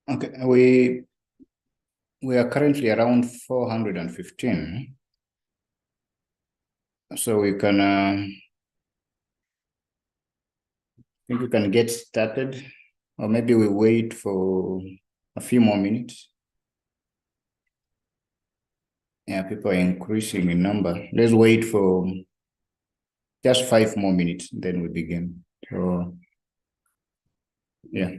Okay, we are currently around 415. So we can I think we can get started, or maybe we wait for a few more minutes. Yeah, people are increasing in number. Let's wait for just 5 more minutes, then we begin. So yeah.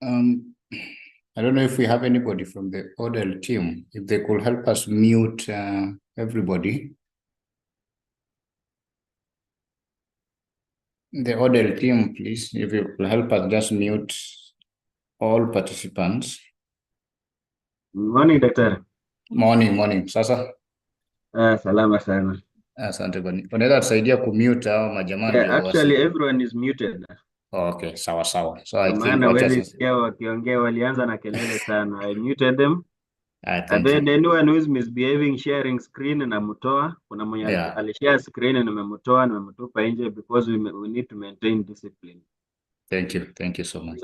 I don't know if we have anybody from the ODEL team, if they could help us mute everybody. The ODEL team, please, if you could help us just mute all participants. Morning, Daktari. Morning. Sasa Salama sana. asante bwana. Unaweza tusaidia kumute hao majamaa ndio Actually, everyone is muted. Okay, sawa. So I Kwa think maana wacha huwezi sasa. sikia wakiongea, walianza na kelele sana. I muted them. And Thank then you. anyone who is misbehaving, sharing screen namtoa. Kuna mwenye Yeah. alishare screen nimemtoa, nimemtupa nje because we need to maintain discipline. Thank you so much.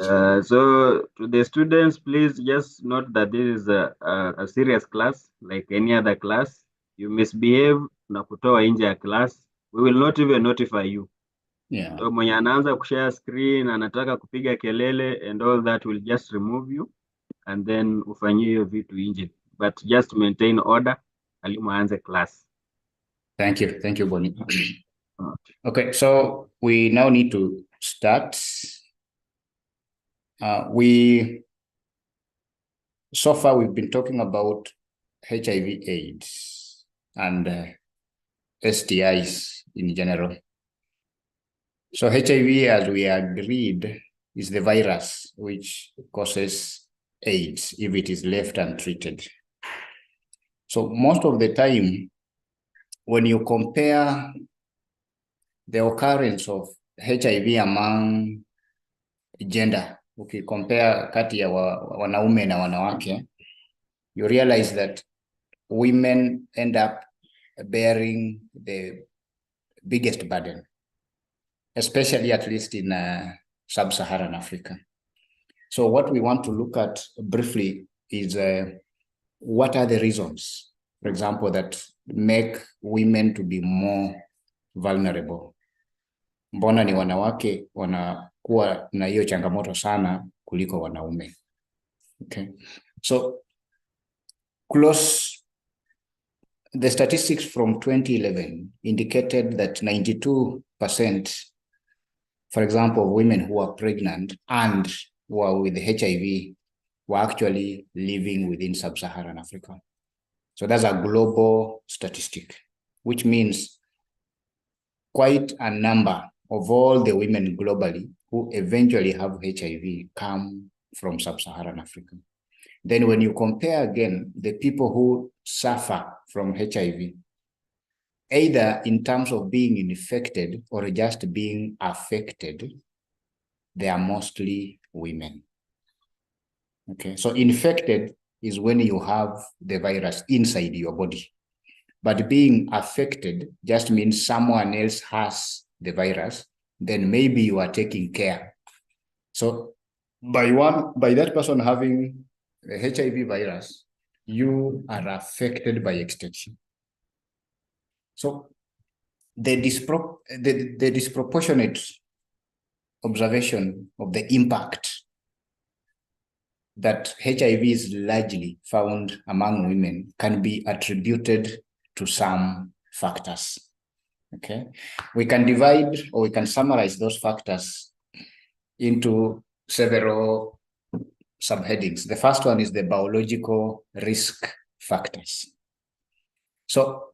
So to the students, please just note that this is a serious class, like any other class. You misbehave na kutoa nje ya class, we will not even notify you. Yeah. So mwenye anaanza kushare screen, anataka kupiga kelele and all that, will just remove you and then ufanyie hiyo vitu nje. But just maintain order, alimu aanze class. Thank you, Bonnie. Okay, so we now need to start. So far we've been talking about HIV/AIDS and STIs in general. So HIV, as we agreed, is the virus which causes AIDS if it is left untreated. So most of the time, when you compare the occurrence of HIV among gender, compare kati ya wanaume na wanawake, you realize that women end up bearing the biggest burden, especially at least in sub-Saharan Africa. So what we want to look at briefly is what are the reasons, for example, that make women to be more vulnerable. Mbona ni wanawake wanakuwa na hiyo changamoto sana kuliko wanaume? Okay. So the statistics from 2011 indicated that 92%, for example, of women who are pregnant and who are with HIV were actually living within sub-Saharan Africa. So that's a global statistic, which means quite a number of all the women globally who eventually have HIV come from sub-Saharan Africa. Then when you compare again the people who suffer from HIV, either in terms of being infected or just being affected, they are mostly women. Okay, so infected is when you have the virus inside your body. But being affected just means someone else has the virus, then maybe you are taking care. So by that person having the HIV virus, you are affected by extension. So the disproportionate observation of the impact that HIV is largely found among women can be attributed to some factors. Okay, we can divide or we can summarize those factors into several subheadings. The first one is the biological risk factors. So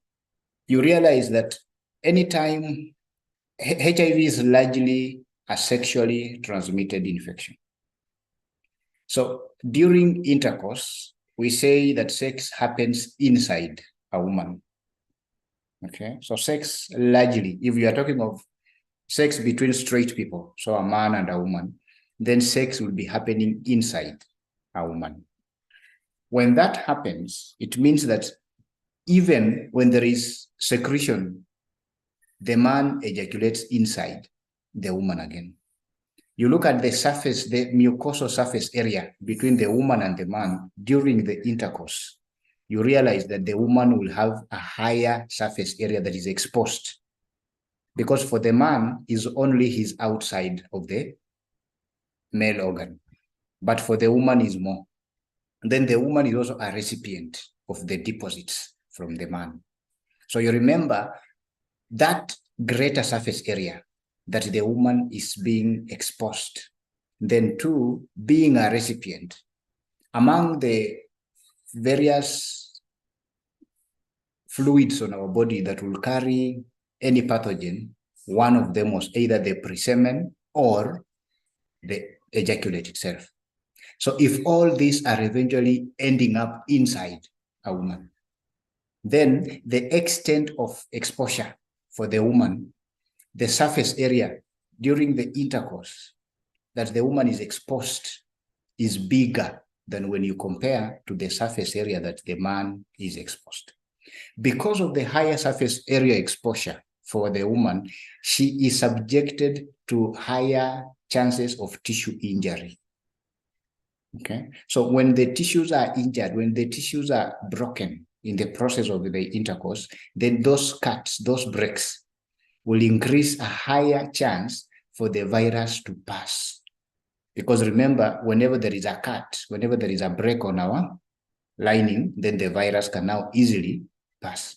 you realize that anytime HIV is largely a sexually transmitted infection. So during intercourse, we say that sex happens inside a woman. Okay, so sex largely, if you are talking of sex between straight people, so a man and a woman, then sex will be happening inside a woman. When that happens, it means that even when there is secretion, the man ejaculates inside the woman again. You look at the surface, the mucosal surface area between the woman and the man during the intercourse, you realize that the woman will have a higher surface area that is exposed, because for the man is only his outside of the male organ, but for the woman is more. And then the woman is also a recipient of the deposits from the man. So you remember that greater surface area that the woman is being exposed, then two, being a recipient. Among the various fluids on our body that will carry any pathogen, one of them was either the pre-semen or the ejaculate itself. So if all these are eventually ending up inside a woman, then the extent of exposure for the woman, the surface area during the intercourse that the woman is exposed is bigger than when you compare to the surface area that the man is exposed. Because of the higher surface area exposure for the woman, she is subjected to higher chances of tissue injury. Okay, so when the tissues are injured, when the tissues are broken in the process of the intercourse, then those cuts, those breaks will increase a higher chance for the virus to pass. Because remember, whenever there is a cut, whenever there is a break on our lining, then the virus can now easily pass.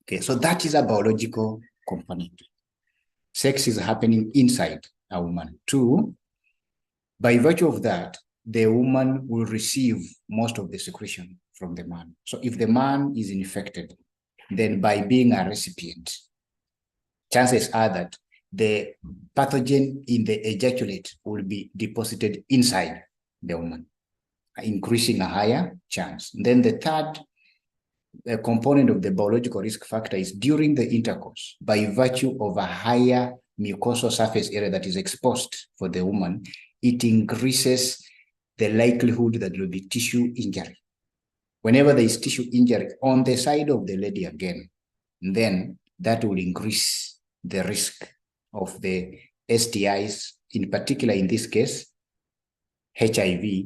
Okay, so that is a biological component. Sex is happening inside a woman. Two, By virtue of that, the woman will receive most of the secretion from the man. So if the man is infected, then by being a recipient, chances are that the pathogen in the ejaculate will be deposited inside the woman, increasing a higher chance. Then the third component of the biological risk factor is during the intercourse, by virtue of a higher mucosal surface area that is exposed for the woman, it increases the likelihood that there will be tissue injury. Whenever there is tissue injury on the side of the lady again, then that will increase the risk of the STIs, in particular in this case, HIV,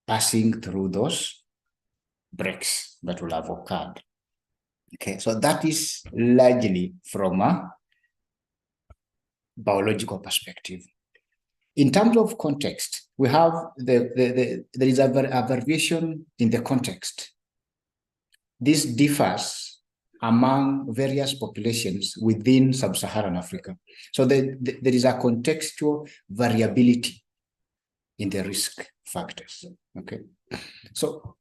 passing through those breaks that will have occurred. Okay, so that is largely from a biological perspective. In terms of context, we have there is a variation in the context. This differs among various populations within sub-Saharan Africa. So there is a contextual variability in the risk factors. Okay, so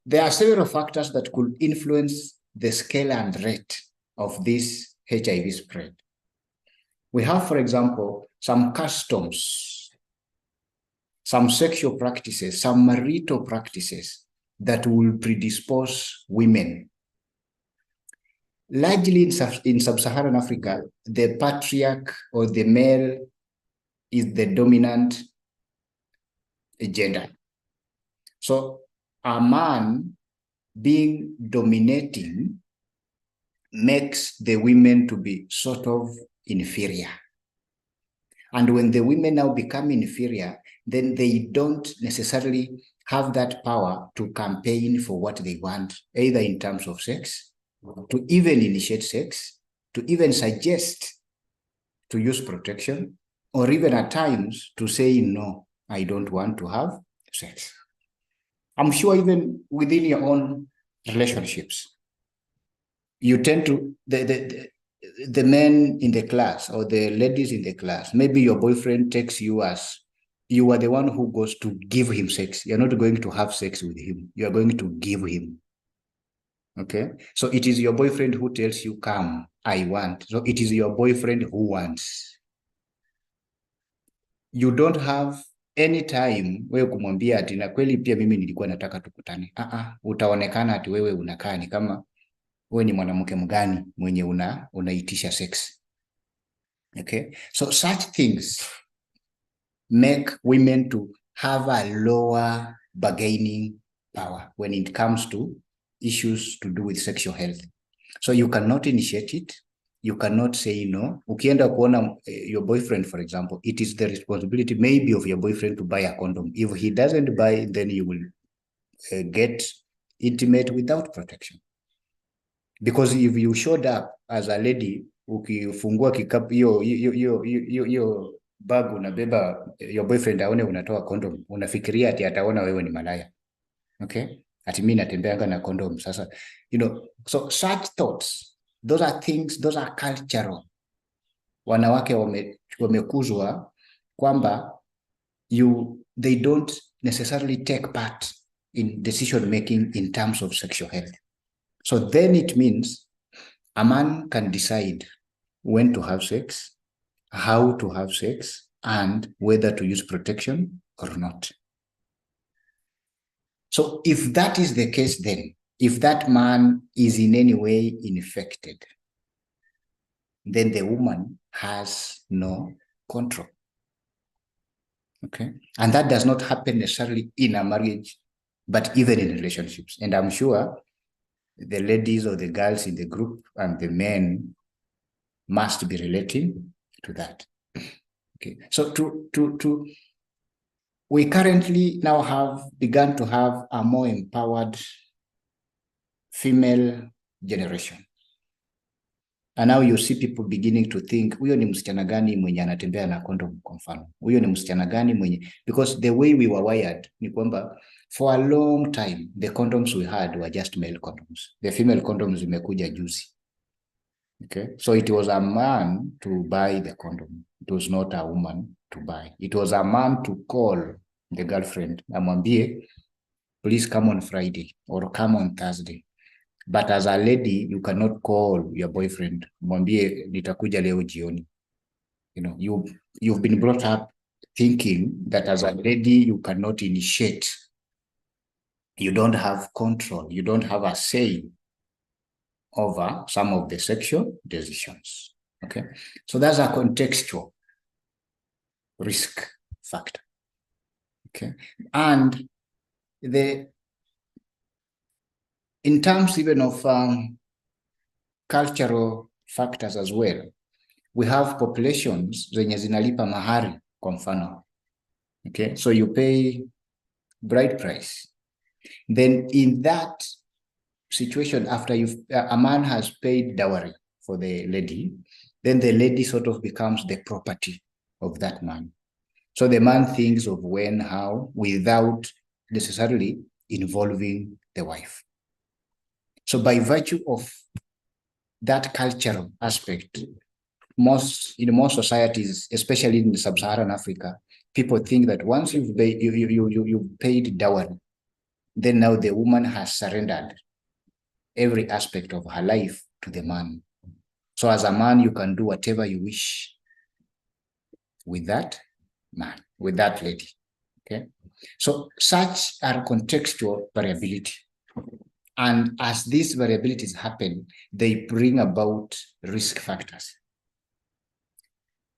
there are several factors that could influence the scale and rate of this HIV spread. We have, for example, some customs, some sexual practices, some marital practices that will predispose women. Largely in sub-Saharan Africa, the patriarch or the male is the dominant gender. So a man being dominating makes the women to be sort of inferior. And when the women now become inferior, then they don't necessarily have that power to campaign for what they want, either in terms of sex, to even initiate sex, to even suggest to use protection, or even at times to say, no, I don't want to have sex. I'm sure even within your own relationships, you tend to, the men in the class or the ladies in the class, maybe your boyfriend takes you as you are the one who goes to give him sex. You're not going to have sex with him. You are going to give him. Okay. So it is your boyfriend who tells you, come, I want. So it is your boyfriend who wants. You don't have any time wewe kumwambia ati na kweli pia mimi nilikuwa nataka tukutane. Utaonekana ati wewe unakaa ni kama wewe ni mwanamke mgani mwenye unaitisha sex. Okay? So such things make women to have a lower bargaining power when it comes to issues to do with sexual health. So you cannot initiate it. You cannot say no. Ukienda kuona your boyfriend, for example, it is the responsibility maybe of your boyfriend to buy a condom. If he doesn't buy, then you will get intimate without protection. Because if you showed up as a lady, ukifungua kikapu hiyo bag unabeba, your boyfriend aone unatoa condom, unafikiria ati ataona wewe ni malaya. Okay? Ati mimi natembeanga na condom sasa. You know, so such thoughts, those are things, those are cultural. Wanawake wamekuzwa kwamba they don't necessarily take part in decision making in terms of sexual health. So then it means a man can decide when to have sex, how to have sex, and whether to use protection or not. So if that is the case, then if that man is in any way infected, then the woman has no control. Okay. And that does not happen necessarily in a marriage, but even in relationships. And I'm sure the ladies or the girls in the group and the men must be relating to that. Okay. So we currently now have begun to have a more empowered female generation. And now you see people beginning to think, huyo ni msichana gani mwenye anatembea na condom kwa mfano. Huyo ni msichana gani mwenye, because the way we were wired ni kwamba for a long time the condoms we had were just male condoms. The female condoms zimekuja juzi. Okay? So it was a man to buy the condom. It was not a woman to buy. It was a man to call the girlfriend, amwambie, please come on Friday or come on Thursday. But as a lady, you cannot call your boyfriend, mwambie nitakuja leo jioni. You know, you've been brought up thinking that as a lady, you cannot initiate. You don't have control. You don't have a say over some of the sexual decisions. Okay, so that's a contextual risk factor. Okay, and in terms even of cultural factors as well, we have populations zenye zinalipa mahari kwa mfano. Okay, so you pay bride price. Then in that situation, after a man has paid dowry for the lady, then the lady sort of becomes the property of that man. So the man thinks of when, how, without necessarily involving the wife. So by virtue of that cultural aspect, in most societies, especially in sub-Saharan Africa, people think that once you've paid dowry, then now the woman has surrendered every aspect of her life to the man. So as a man, you can do whatever you wish with that man, with that lady. Okay. So such are contextual variability. And as these variabilities happen, they bring about risk factors.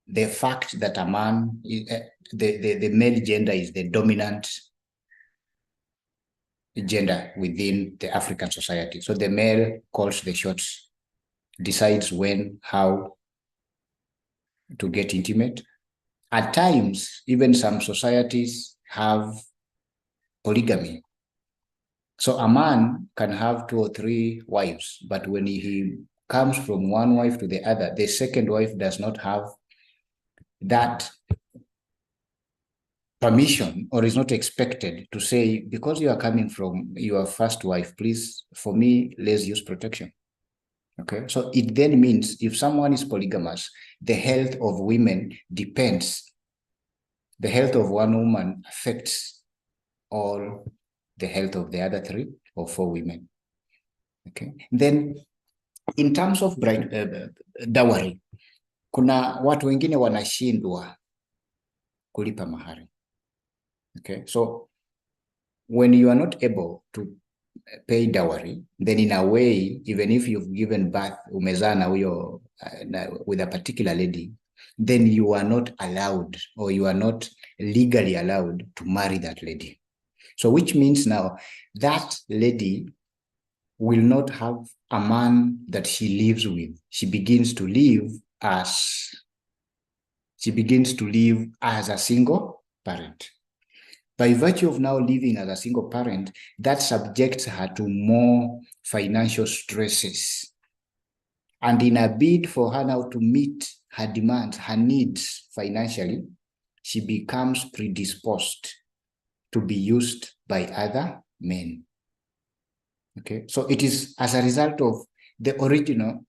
The fact that a man, the male gender is the dominant gender within the African society. So the male calls the shots, decides when, how to get intimate. At times, even some societies have polygamy. So a man can have 2 or 3 wives, but when he comes from one wife to the other, the second wife does not have that permission or is not expected to say, because you are coming from your first wife, please, for me, let's use protection. Okay, so it then means if someone is polygamous, the health of women depends. The health of one woman affects all the health of the other 3 or 4 women. Okay, then in terms of dowry, kuna watu wengine wanashindwa kulipa mahari. Okay, so when you are not able to pay dowry, then in a way, even if you've given birth, umezana with a particular lady, then you are not allowed, or you are not legally allowed to marry that lady. So which means now that lady will not have a man that she lives with. She begins to live as a single parent. By virtue of now living as a single parent, that subjects her to more financial stresses. And in a bid for her now to meet her demands, her needs financially, she becomes predisposed to be used by other men. Okay, so it is as a result of the original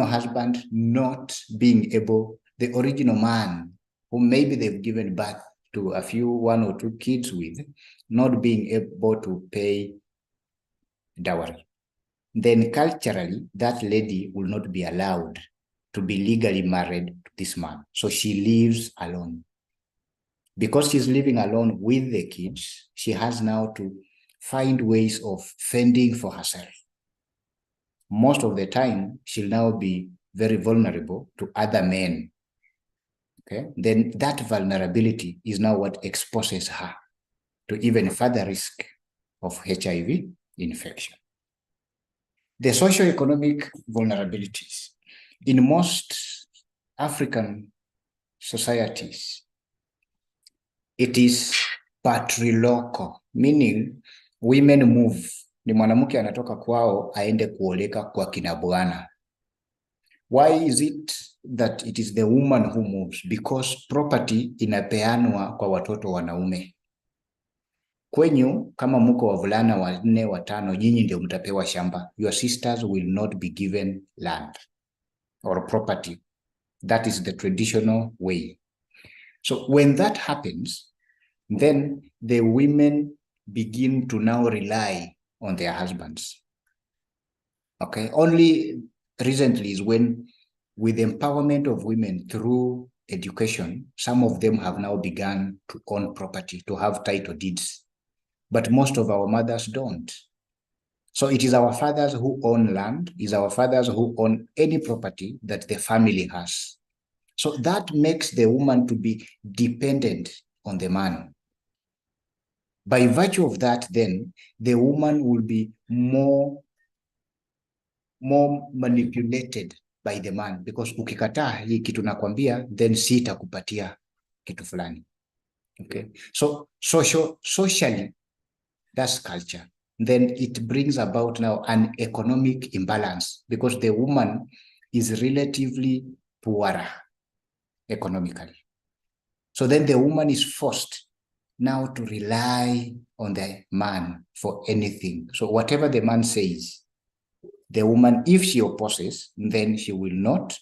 husband not being able, the original man who maybe they've given birth to a few 1 or 2 kids with, not being able to pay dowry. Then culturally, that lady will not be allowed to be legally married to this man. So she lives alone. Because she's living alone with the kids, she has now to find ways of fending for herself. Most of the time, she'll now be very vulnerable to other men. Okay, then that vulnerability is now what exposes her to even further risk of HIV infection. The socioeconomic vulnerabilities. In most African societies, it is patrilocal, meaning women move. Ni mwanamke anatoka kwao aende kuoleka kwa kina bwana. Why is it that it is the woman who moves? Because property inapeanwa kwa watoto wanaume. Kwenyu, kama muko wavulana 4, 5, nyinyi ndio mtapewa shamba. Your sisters will not be given land or property. That is the traditional way. So when that happens, then the women begin to now rely on their husbands. Okay, only recently is when, with the empowerment of women through education, some of them have now begun to own property, to have title deeds. But most of our mothers don't. So it is our fathers who own land, it is our fathers who own any property that the family has. So that makes the woman to be dependent on the man. By virtue of that, then the woman will be more manipulated by the man, because ukikataa hii kitu nakwambia, then sitakupatia kitu fulani. Okay, so socially, that's culture. Then it brings about now an economic imbalance, because the woman is relatively poorer economically. So then the woman is forced now to rely on the man for anything. So whatever the man says, the woman, if she opposes, then she will not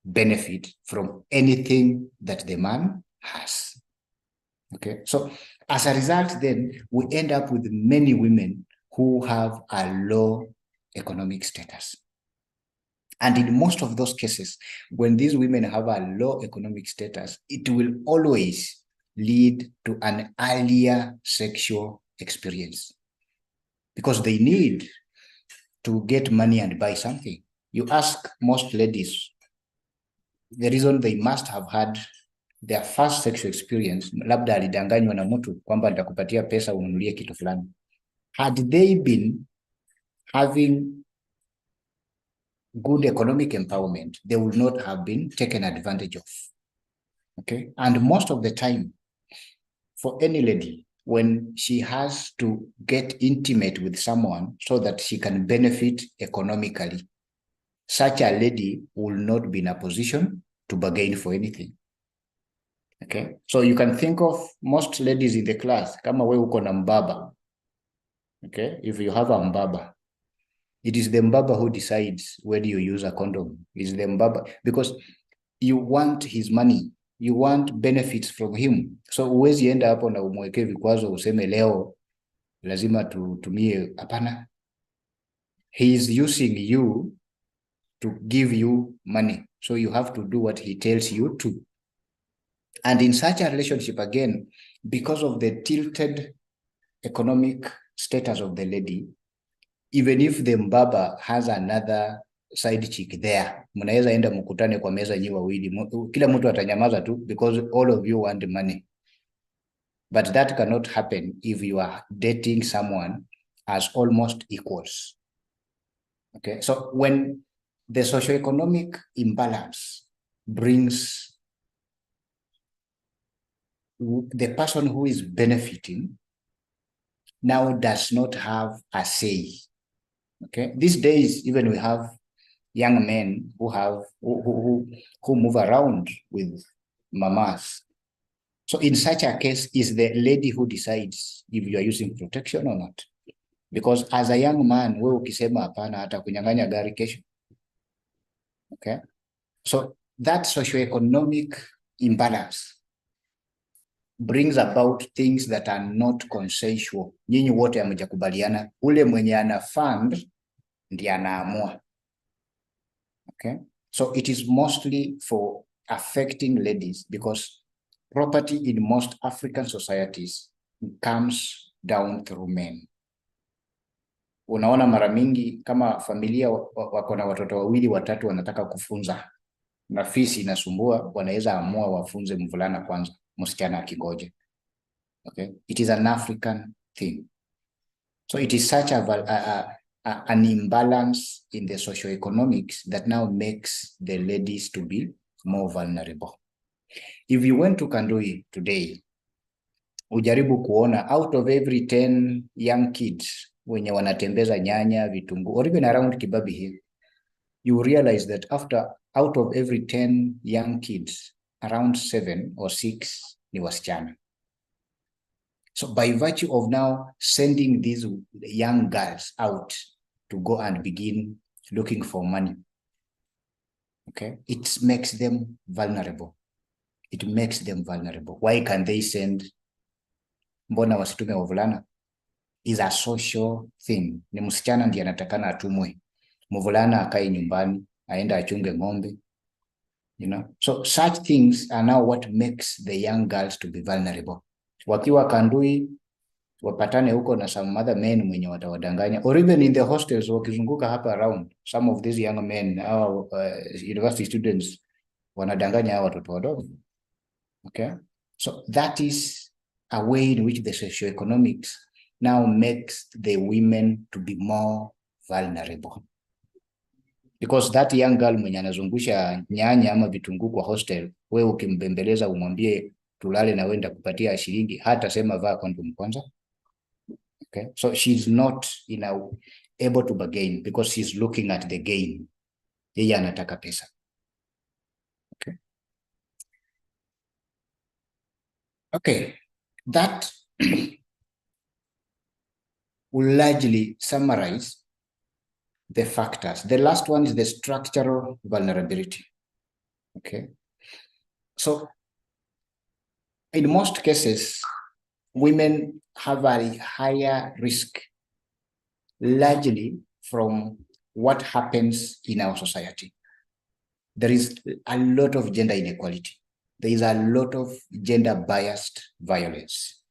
benefit from anything that the man has. Okay, so as a result, then we end up with many women who have a low economic status. And in most of those cases, when these women have a low economic status, it will always lead to an earlier sexual experience, because they need to get money and buy something. You ask most ladies, the reason they must have had their first sexual experience, labda alidanganywa na mtu kwamba nitakupatia pesa ununulie kitu fulani. Had they been having good economic empowerment, they would not have been taken advantage of. Okay, and most of the time, for any lady, when she has to get intimate with someone so that she can benefit economically, such a lady will not be in a position to bargain for anything. Okay, so you can think of most ladies in the class, kama we uko na mbaba. Okay, if you have a mbaba, it is the mbaba who decides whether you use a condom. It's the mbaba, because you want his money, you want benefits from him. So uwezi enda hapo na umweke vikwazo useme leo lazima tutumie. Hapana, he is using you to give you money, so you have to do what he tells you to. And in such a relationship, again, because of the tilted economic status of the lady, even if the mbaba has another side chick there, mnaweza enda mkutane kwa meza nyi wawili, kila mtu atanyamaza tu, because all of you want money. But that cannot happen if you are dating someone as almost equals. Okay, so when the socioeconomic imbalance brings the person who is benefiting now does not have a say. Okay, these days even we have young men who move around with mamas. So in such a case, is the lady who decides if you are using protection or not. Because as a young man, wewe ukisema hapana atakunyang'anya gari kesho. Okay, so that socioeconomic imbalance brings about things that are not consensual. Nyinyi wote hamjakubaliana, ule mwenye ana fund ndiye anaamua. Okay, so it is mostly for affecting ladies, because property in most African societies comes down through men. Unaona mara mingi kama familia wako na watoto wawili watatu wanataka kufunza, na fisi inasumbua, wanaweza amua wafunze mvulana kwanza, msichana akigoje. Okay, it is an African thing. So it is such an imbalance in the socioeconomics that now makes the ladies to be more vulnerable. If you went to Kandui today, ujaribu kuona out of every 10 young kids wenye wanatembeza nyanya, vitunguu, or even around Kibabi here, you realize that out of every 10 young kids, around 7 or 6 ni wasichana. So by virtue of now sending these young girls out to go and begin looking for money, okay, it makes them vulnerable. It makes them vulnerable. Why can they send mbona wasitume wavulana, is a social thing. Ni msichana ndiye anatakana atumwe, mvulana akae nyumbani aenda achunge ng'ombe, you know. So such things are now what makes the young girls to be vulnerable. Wakiwa Kandui wapatane huko na some other men mwenye watawadanganya, or even in the hostels wakizunguka hapa around, some of these young men, our university students wanadanganya hawa watoto wadogo. Okay, so that is a way in which the socioeconomics now makes the women to be more vulnerable, because that young girl mwenye anazungusha nyanya ama vitunguu kwa hostel, wewe ukimbembeleza umwambie tulale na wenda kupatia shilingi, hata sema vaa condom kwanza. Okay, so she's not able to bargain because she's looking at the gain. Yeye anataka pesa. Okay. Okay, that will largely summarize the factors. The last one is the structural vulnerability. Okay, so in most cases, women have a higher risk, largely from what happens in our society. There is a lot of gender inequality. There is a lot of gender biased violence.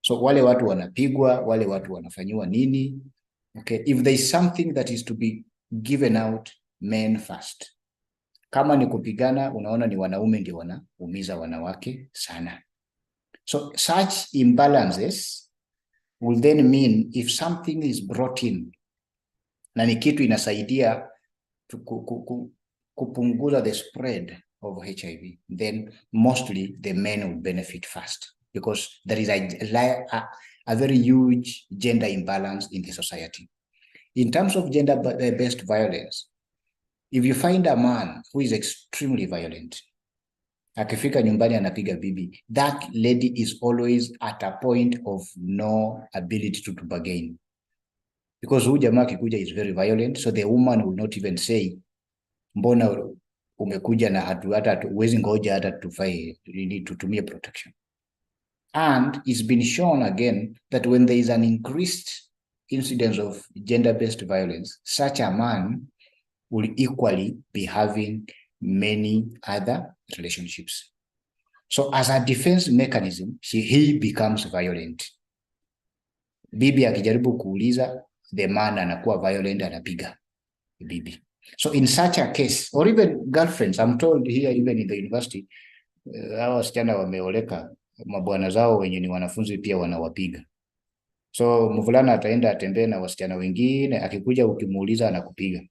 So wale watu wanapigwa, wale watu wanafanyiwa nini. Okay, if there is something that is to be given out, men first. Kama ni kupigana, unaona ni wanaume ndio wanaumiza wanawake sana. So such imbalances will then mean if something is brought in, na ni kitu inasaidia kupunguza the spread of HIV, then mostly the men will benefit first, because there is a very huge gender imbalance in the society. In terms of gender-based violence, if you find a man who is extremely violent, akifika nyumbani anapiga bibi, that lady is always at a point of no ability to bargain. Because huyu jamaa akikuja is very violent, so the woman will not even say, mbona umekuja na hata uwezi ngoja hata tufai, you need to tumie protection. And it's been shown again that when there is an increased incidence of gender-based violence, such a man will equally be having many other relationships. So as a defense mechanism, he becomes violent. Bibi akijaribu kuuliza, the man anakuwa violent, anapiga bibi. So in such a case, or even girlfriends, I'm told here even in the university, hawa wasichana wameoleka, mabwana zao wenye ni wanafunzi pia wanawapiga. So mvulana ataenda atembee na wasichana wengine, akikuja ukimuuliza anakupiga.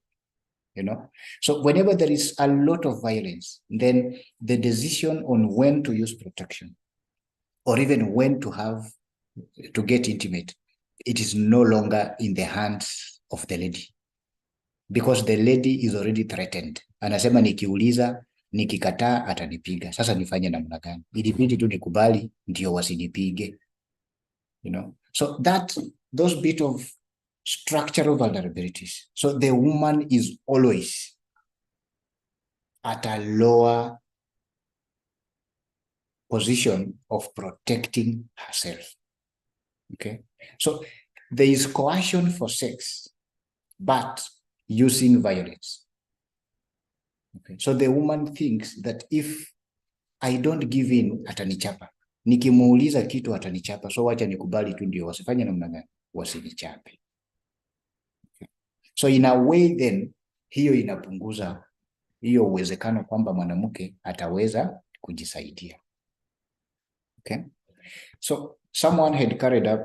You know, so whenever there is a lot of violence, then the decision on when to use protection, or even when to get intimate, it is no longer in the hands of the lady, because the lady is already threatened. Anasema nikiuliza, nikikataa atanipiga. Sasa nifanye namna gani? Ilibidi tu nikubali ndio wasinipige. You know, so those bit of structural vulnerabilities. So the woman is always at a lower position of protecting herself. Okay, so there is coercion for sex, but using violence. Okay, so the woman thinks that if I don't give in, atanichapa. Nikimuuliza kitu atanichapa, so wacha nikubali tu ndio wasifanye namna gani, wasinichape. Okay. So in a way then, hiyo inapunguza hiyo uwezekano kwamba mwanamke ataweza kujisaidia. Okay, so someone had carried up,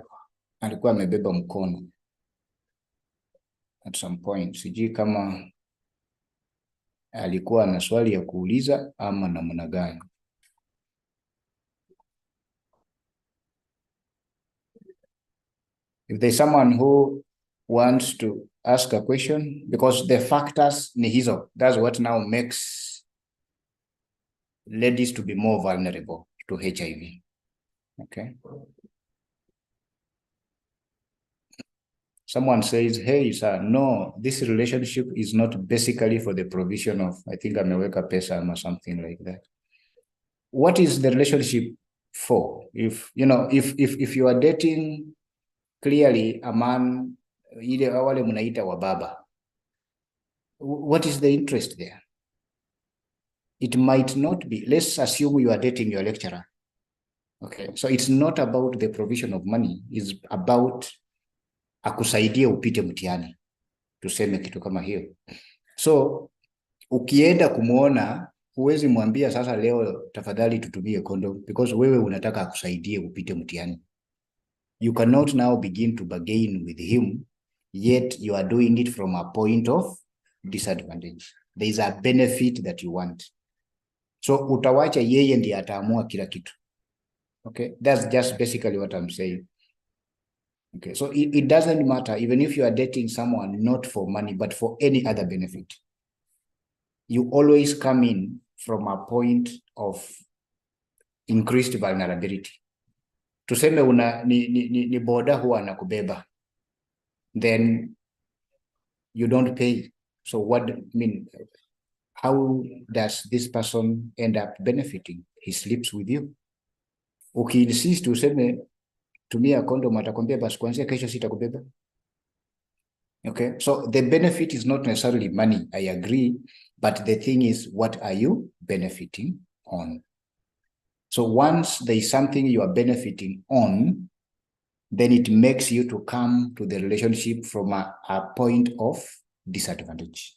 alikuwa amebeba mkono at some point. Sijui kama alikuwa na swali ya kuuliza ama namna gani. If there's someone who wants to ask a question, because the factors ni hizo, that's what now makes ladies to be more vulnerable to HIV. Okay. Someone says, hey, sir, no, this relationship is not basically for the provision of, I think ameweka pesa or something like that. What is the relationship for. If you are dating clearly a man, ile wale mnaita wa baba, what is the interest there? It might not be. Let's assume you are dating your lecturer. Okay, so it's not about the provision of money, it's about akusaidie upite mtihani, tuseme kitu kama hiyo. So ukienda kumuona, huwezi mwambia sasa leo tafadhali tutumie condom, because wewe unataka akusaidie upite mtihani. You cannot now begin to bargain with him, yet you are doing it from a point of disadvantage. There is a benefit that you want. So utawacha yeye ndiye ataamua kila kitu. Okay, that's just basically what I'm saying. Okay, so it doesn't matter, even if you are dating someone not for money, but for any other benefit. You always come in from a point of increased vulnerability. Tuseme ni boda huwa anakubeba, then you don't pay. So how does this person end up benefiting? He sleeps with you. Ukiinsist useme tumia condom, atakwambia basi kuanzia kesho sitakubeba. Okay, so the benefit is not necessarily money, I agree, but the thing is, what are you benefiting on? So once there is something you are benefiting on, then it makes you to come to the relationship from a point of disadvantage.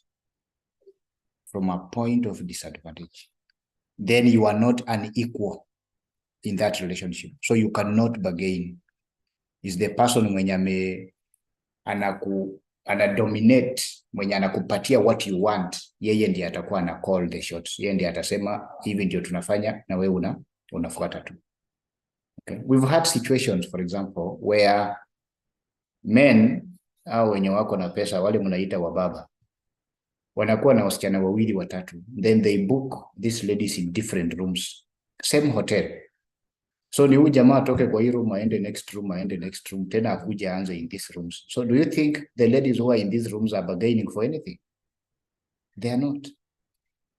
From a point of disadvantage. Then you are not unequal in that relationship. So you cannot bargain. Is the person mwenye anadominate, mwenye anakupatia what you want, yeye ndiye atakuwa na call the shots. Yeye ndiye atasema hivi ndio tunafanya na wewe unafuata tu. Okay. We've had situations, for example, where men au wenye wako na pesa, wale mnaita wababa, wanakuwa na wasichana wawili watatu, then they book these ladies in different rooms, same hotel. So ni huyu jamaa atoke kwa hii room aende next room, tena akuje aanze in these rooms. So do you think the ladies who are in these rooms are bargaining for anything? They are not.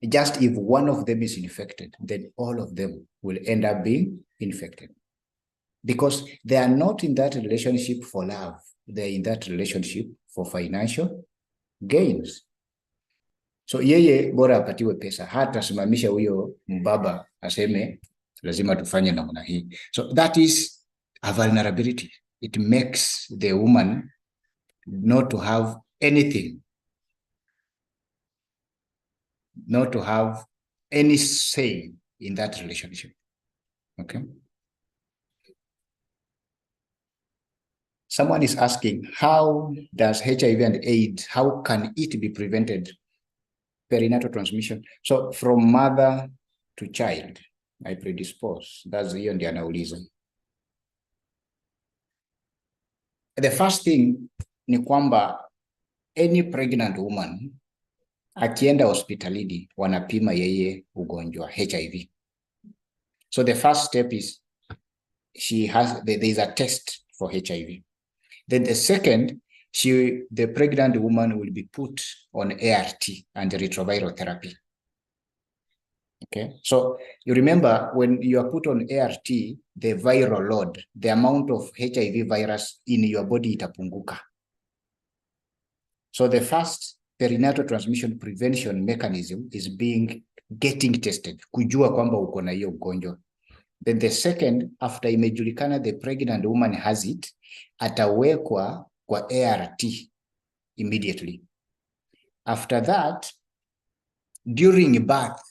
Just if one of them is infected, then all of them will end up being infected. Because they are not in that relationship for love. They're in that relationship for financial gains. So yeye bora apatiwe pesa, hata simamisha huyo mbaba aseme lazima tufanye namna hii. So that is a vulnerability. It makes the woman not to have anything, not to have any say in that relationship. Okay. Someone is asking, how does HIV and AIDS, how can it be prevented? Perinatal transmission. So from mother to child, I predispose. That's hiyo ndio anauliza. The first thing ni kwamba any pregnant woman akienda hospitalini wanapima yeye ugonjwa HIV. So the first step is there is a test for HIV. Then the second, the pregnant woman will be put on ART and retroviral therapy. Okay, so you remember when you are put on ART, the viral load, the amount of HIV virus in your body itapunguka. So the first perinatal transmission prevention mechanism is getting tested, kujua kwamba uko na hiyo ugonjwa. Then the second, after imejulikana the pregnant woman has it, atawekwa kwa ART immediately. After that, during birth,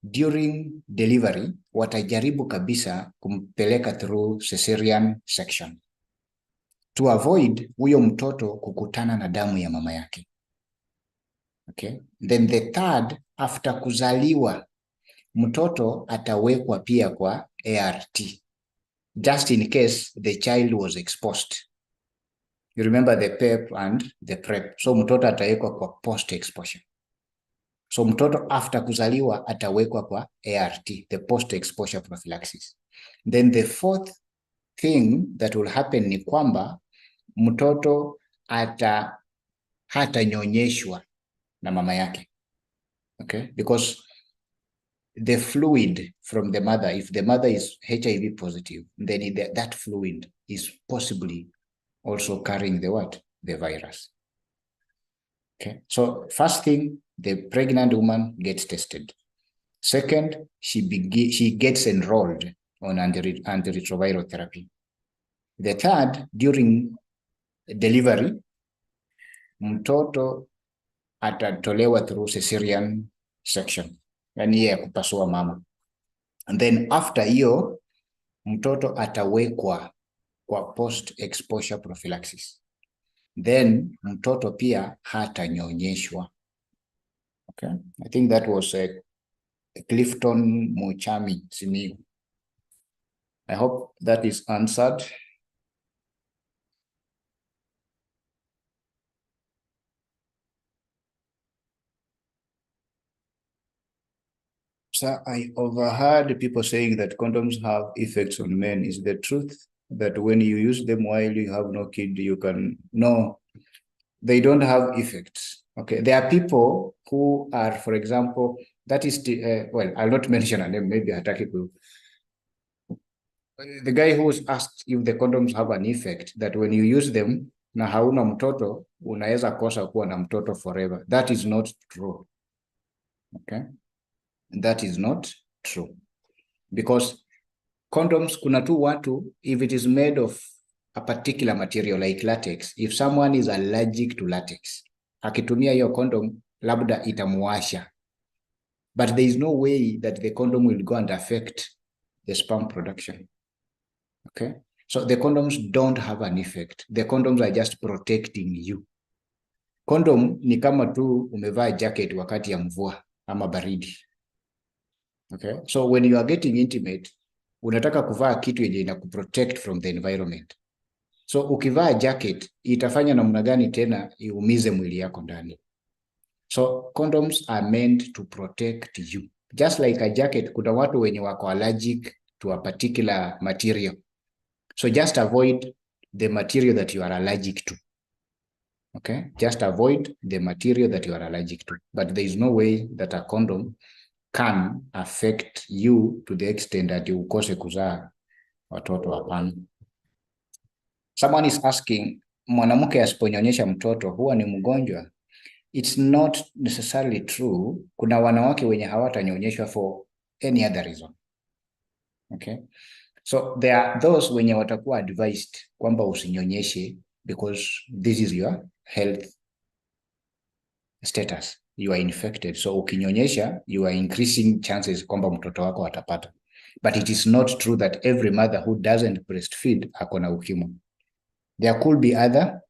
during delivery, watajaribu kabisa kumpeleka through cesarean section to avoid huyo mtoto kukutana na damu ya mama yake. Okay. Then the third, after kuzaliwa, mtoto atawekwa pia kwa ART, just in case the child was exposed. You remember the PEP and the PrEP. So mtoto atawekwa kwa post exposure. So mtoto after kuzaliwa atawekwa kwa ART, the post exposure prophylaxis. Then the fourth thing that will happen ni kwamba mtoto hatanyonyeshwa na mama yake. Okay? Because the fluid from the mother, if the mother is HIV positive, then that fluid is possibly also carrying the what? The virus. Okay, so first thing, the pregnant woman gets tested. Second, she gets enrolled on antiretroviral therapy. The third, during delivery, mtoto atatolewa through cesarean section, yani ya kupasua mama. And then after hiyo, mtoto atawekwa kwa post exposure prophylaxis. Then mtoto pia hatanyonyeshwa. Okay, I think that was Clifton Muchami Simiyu. I hope that is answered. So I overheard people saying that condoms have effects on men. Is the truth that when you use them while you have no kid, you can? No, they don't have effects. Okay, there are people who are, for example, that is well, I'll not mention a name. Maybe hataki ku. The guy who was asked if the condoms have an effect that when you use them na hauna mtoto unaweza kosa kuwa na mtoto forever. That is not true. Okay, that is not true, because condoms kuna tu watu, if it is made of a particular material like latex, if someone is allergic to latex, akitumia hiyo condom labda itamuasha, but there is no way that the condom will go and affect the sperm production. Okay, so the condoms don't have an effect. The condoms are just protecting you. Condom ni kama tu umevaa jacket wakati ya mvua ama baridi. Okay, so when you are getting intimate, unataka kuvaa kitu yenye ina kuprotect from the environment. So ukivaa jacket itafanya namna gani tena iumize mwili yako ndani? So condoms are meant to protect you. Just like a jacket, kuna watu wenye wako allergic to a particular material. So just avoid the material that you are allergic to. Okay, just avoid the material that you are allergic to. But there is no way that a condom can affect you to the extent that you ukose kuzaa watoto. Hapana. Someone is asking, mwanamke asiponyonyesha mtoto huwa ni mgonjwa? It's not necessarily true. Kuna wanawake wenye hawatanyonyeshwa for any other reason. Okay, so there are those wenye watakuwa advised kwamba usinyonyeshe because this is your health status, you are infected, so ukinyonyesha you are increasing chances kwamba mtoto wako atapata. But it is not true that every mother who doesn't breastfeed akona ukimwi. There could be other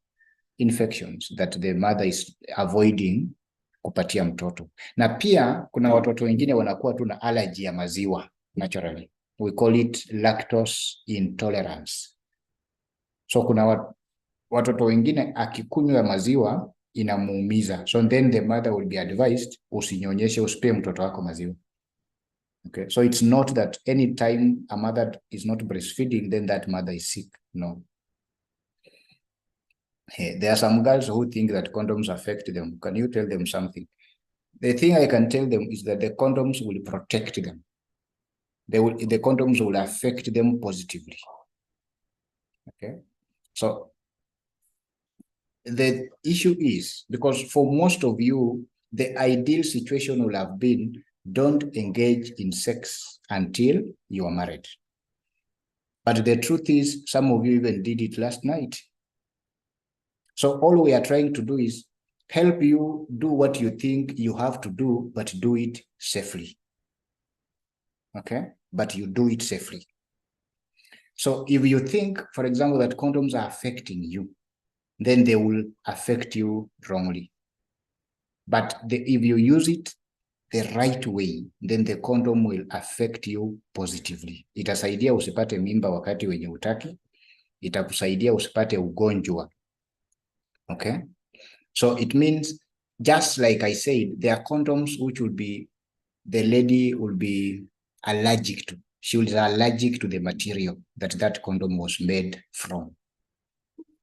infections that the mother is avoiding kupatia mtoto. Na pia kuna watoto wengine wanakuwa tu na allergy ya maziwa naturally. We call it lactose intolerance. So kuna watoto wengine akikunywa maziwa inamuumiza. So then the mother will be advised usinyonyeshe, usipe mtoto wako maziwa. Okay, so it's not that anytime a mother is not breastfeeding, then that mother is sick. No. Hey, there are some girls who think that condoms affect them. Can you tell them something? The thing I can tell them is that the condoms will protect them. The condoms will affect them positively. Okay, so the issue is, because for most of you, the ideal situation will have been, don't engage in sex until you are married. But the truth is, some of you even did it last night. So all we are trying to do is help you do what you think you have to do, but do it safely. Okay, but you do it safely. So if you think, for example, that condoms are affecting you, then they will affect you wrongly. But if you use it the right way, then the condom will affect you positively. Itasaidia usipate mimba wakati wenye utaki. Itakusaidia usipate ugonjwa. Okay? So it means, just like I said, there are condoms which will be, the lady will be allergic to. She will be allergic to the material that condom was made from.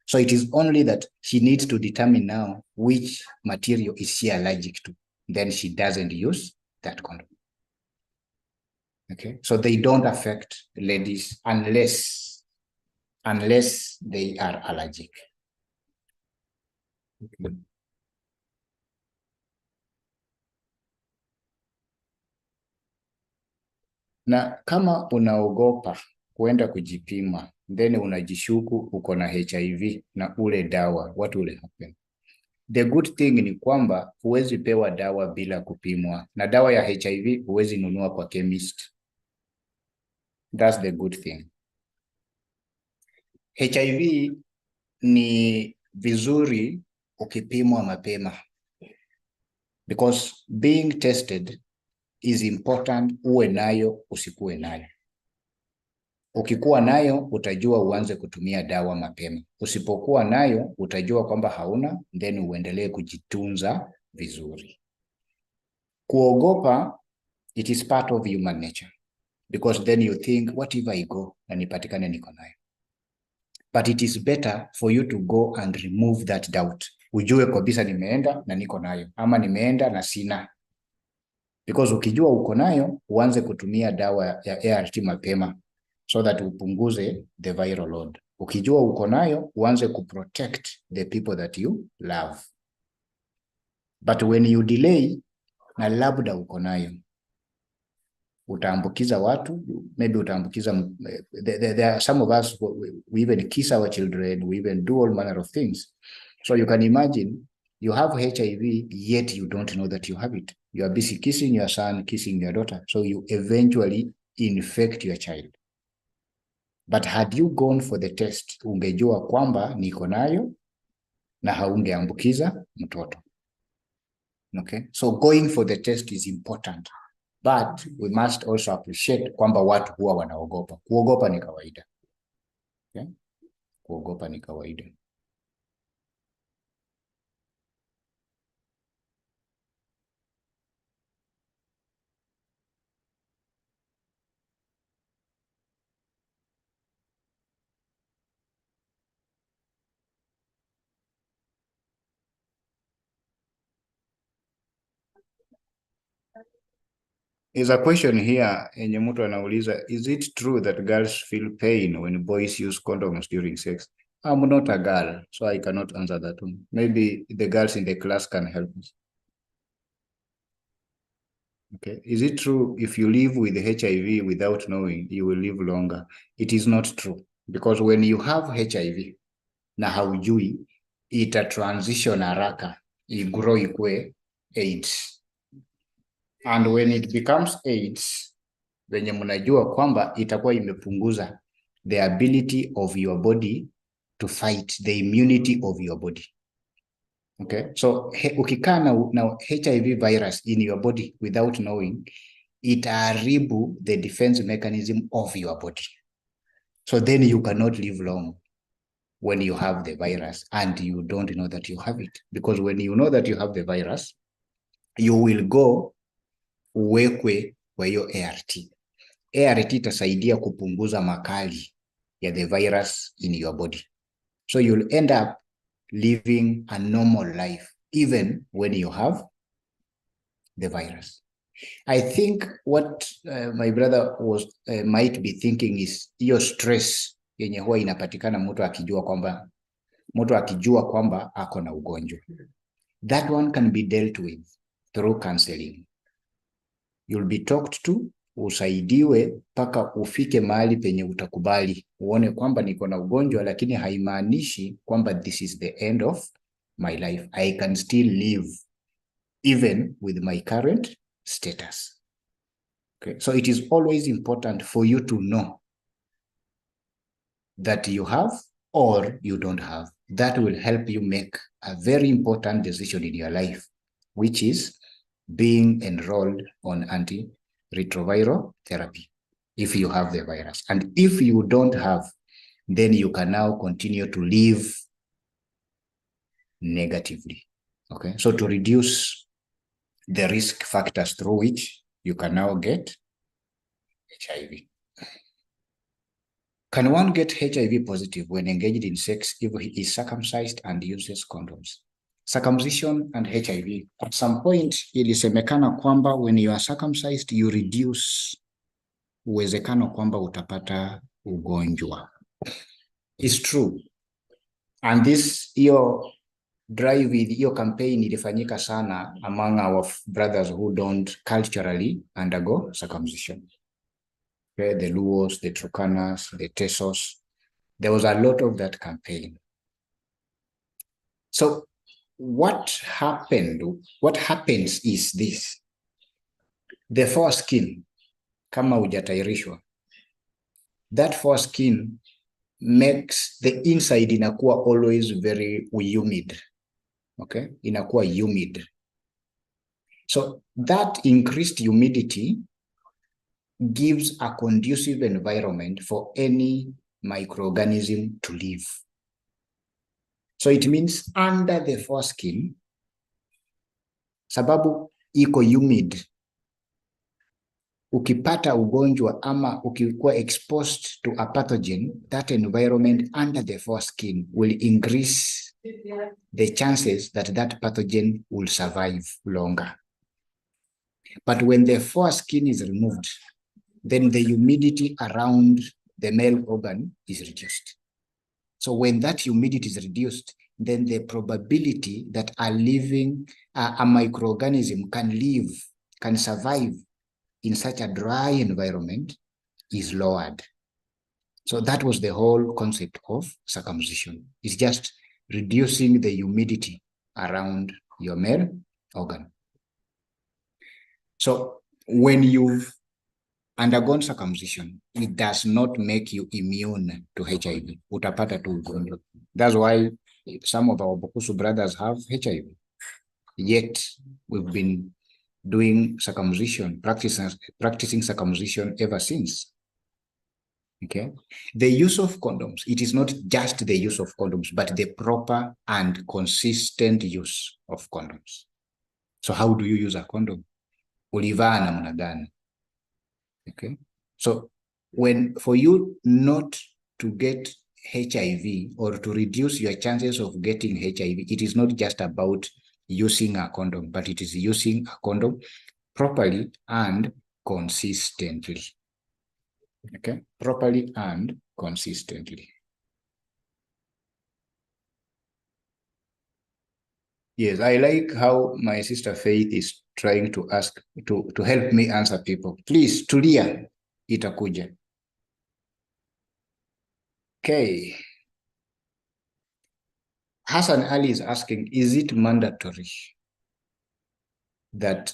So it is only that she needs to determine now which material is she allergic to. Then she doesn't use that condom. Okay, so they don't affect ladies unless they are allergic. Okay. Na kama unaogopa kuenda kujipima, then unajishuku uko na HIV na ule dawa, what will happen? The good thing ni kwamba huwezi pewa dawa bila kupimwa, na dawa ya HIV huwezi nunua kwa chemist. That's the good thing. HIV ni vizuri ukipimwa mapema, because being tested is important, uwe nayo usikuwe nayo. Ukikuwa nayo utajua uanze kutumia dawa mapema. Usipokuwa nayo utajua kwamba hauna, then uendelee kujitunza vizuri. Kuogopa, it is part of human nature, because then you think, what if I go na nipatikane niko nayo? But it is better for you to go and remove that doubt. Ujue kabisa nimeenda na niko nayo, ama nimeenda na sina. Because ukijua uko nayo, uanze kutumia dawa ya ART mapema, so that upunguze the viral load. Ukijua uko nayo, uanze kuprotect the people that you love. But when you delay, na labda uko nayo, utaambukiza watu, maybe utaambukiza, there are some of us, we even kiss our children, we even do all manner of things. So you can imagine, you have HIV, yet you don't know that you have it. You are busy kissing your son, kissing your daughter, so you eventually infect your child. But had you gone for the test, ungejua kwamba niko nayo na haungeambukiza mtoto. Okay? So going for the test is important. But we must also appreciate kwamba watu huwa wanaogopa. Kuogopa ni kawaida. Okay? Kuogopa ni kawaida. Is a question here yenye mtu anauliza, is it true that girls feel pain when boys use condoms during sex? I'm not a girl, so I cannot answer that one. Maybe the girls in the class can help us. Okay. Is it true if you live with HIV without knowing, you will live longer? It is not true, because when you have HIV na haujui, ita transition haraka, igrow ikue AIDS. And when it becomes AIDS, venye mnajua kwamba itakuwa imepunguza the ability of your body to fight, the immunity of your body. Okay, so ukikaa na HIV virus in your body without knowing, itaharibu the defense mechanism of your body. So then you cannot live long when you have the virus and you don't know that you have it. Because when you know that you have the virus, you will go uwekwe kwa hiyo ART. ART itasaidia kupunguza makali ya the virus in your body. So you'll end up living a normal life, even when you have the virus. I think what my brother was might be thinking is hiyo stress yenye huwa inapatikana mtu akijua kwamba ako na ugonjwa. That one can be dealt with through counseling. You'll be talked to, usaidiwe mpaka ufike mahali penye utakubali, uone kwamba niko na ugonjwa, lakini haimaanishi kwamba this is the end of my life. I can still live even with my current status. Okay, so it is always important for you to know that you have or you don't have. That will help you make a very important decision in your life, which is being enrolled on antiretroviral therapy if you have the virus. And if you don't have, then you can now continue to live negatively. Okay, so to reduce the risk factors through which you can now get HIV. Can one get HIV positive when engaged in sex if he is circumcised and uses condoms? Circumcision and HIV. At some point, ilisemekana kwamba when you are circumcised, you reduce uwezekano kwamba utapata ugonjwa. It's true. And hiyo drive, hiyo campaign ilifanyika sana among our brothers who don't culturally undergo circumcision. Okay, the Luos, the Turkanas, the Tesos. There was a lot of that campaign. So what happens is this. The foreskin, kama hujatayarishwa, that foreskin makes the inside inakuwa always very humid. Okay, inakuwa humid. So that increased humidity gives a conducive environment for any microorganism to live. So it means under the foreskin, sababu iko humid, ukipata ugonjwa ama ukikuwa exposed to a pathogen, that environment under the foreskin will increase the chances that that pathogen will survive longer. But when the foreskin is removed, then the humidity around the male organ is reduced. So when that humidity is reduced, then the probability that a microorganism can survive in such a dry environment is lowered. So that was the whole concept of circumcision. It's just reducing the humidity around your male organ. So when you've undergone circumcision, it does not make you immune to HIV. Utapata tu ugonjwa. That's why some of our Bokusu brothers have HIV. Yet we've been doing circumcision, practicing circumcision ever since. Okay. The use of condoms, it is not just the use of condoms, but the proper and consistent use of condoms. So how do you use a condom? Ulivaa namna gani? Okay. So for you not to get HIV or to reduce your chances of getting HIV, it is not just about using a condom, but it is using a condom properly and consistently. Okay, properly and consistently. Yes, I like how my sister Faith is trying to help me answer people. Please, tulia, itakuja. Okay. Hassan Ali is asking, is it mandatory that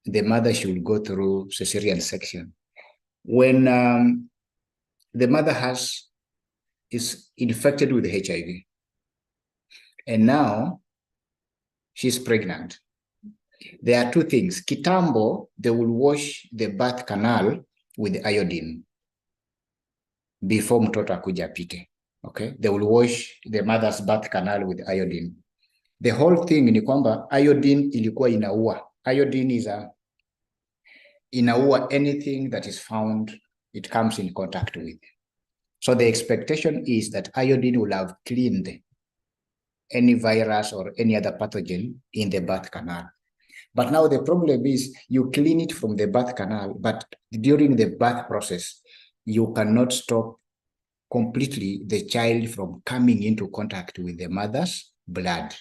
the mother should go through cesarean section when the mother is infected with HIV and now she's pregnant? There are two things. Kitambo, they will wash the birth canal with iodine before mtoto akuja apite. Okay, they will wash the mother's birth canal with iodine. The whole thing ni kwamba iodine ilikuwa inaua. Iodine inaua anything that is found, it comes in contact with. So the expectation is that iodine will have cleaned any virus or any other pathogen in the birth canal. But now the problem is you clean it from the birth canal, but during the birth process, you cannot stop completely the child from coming into contact with the mother's blood.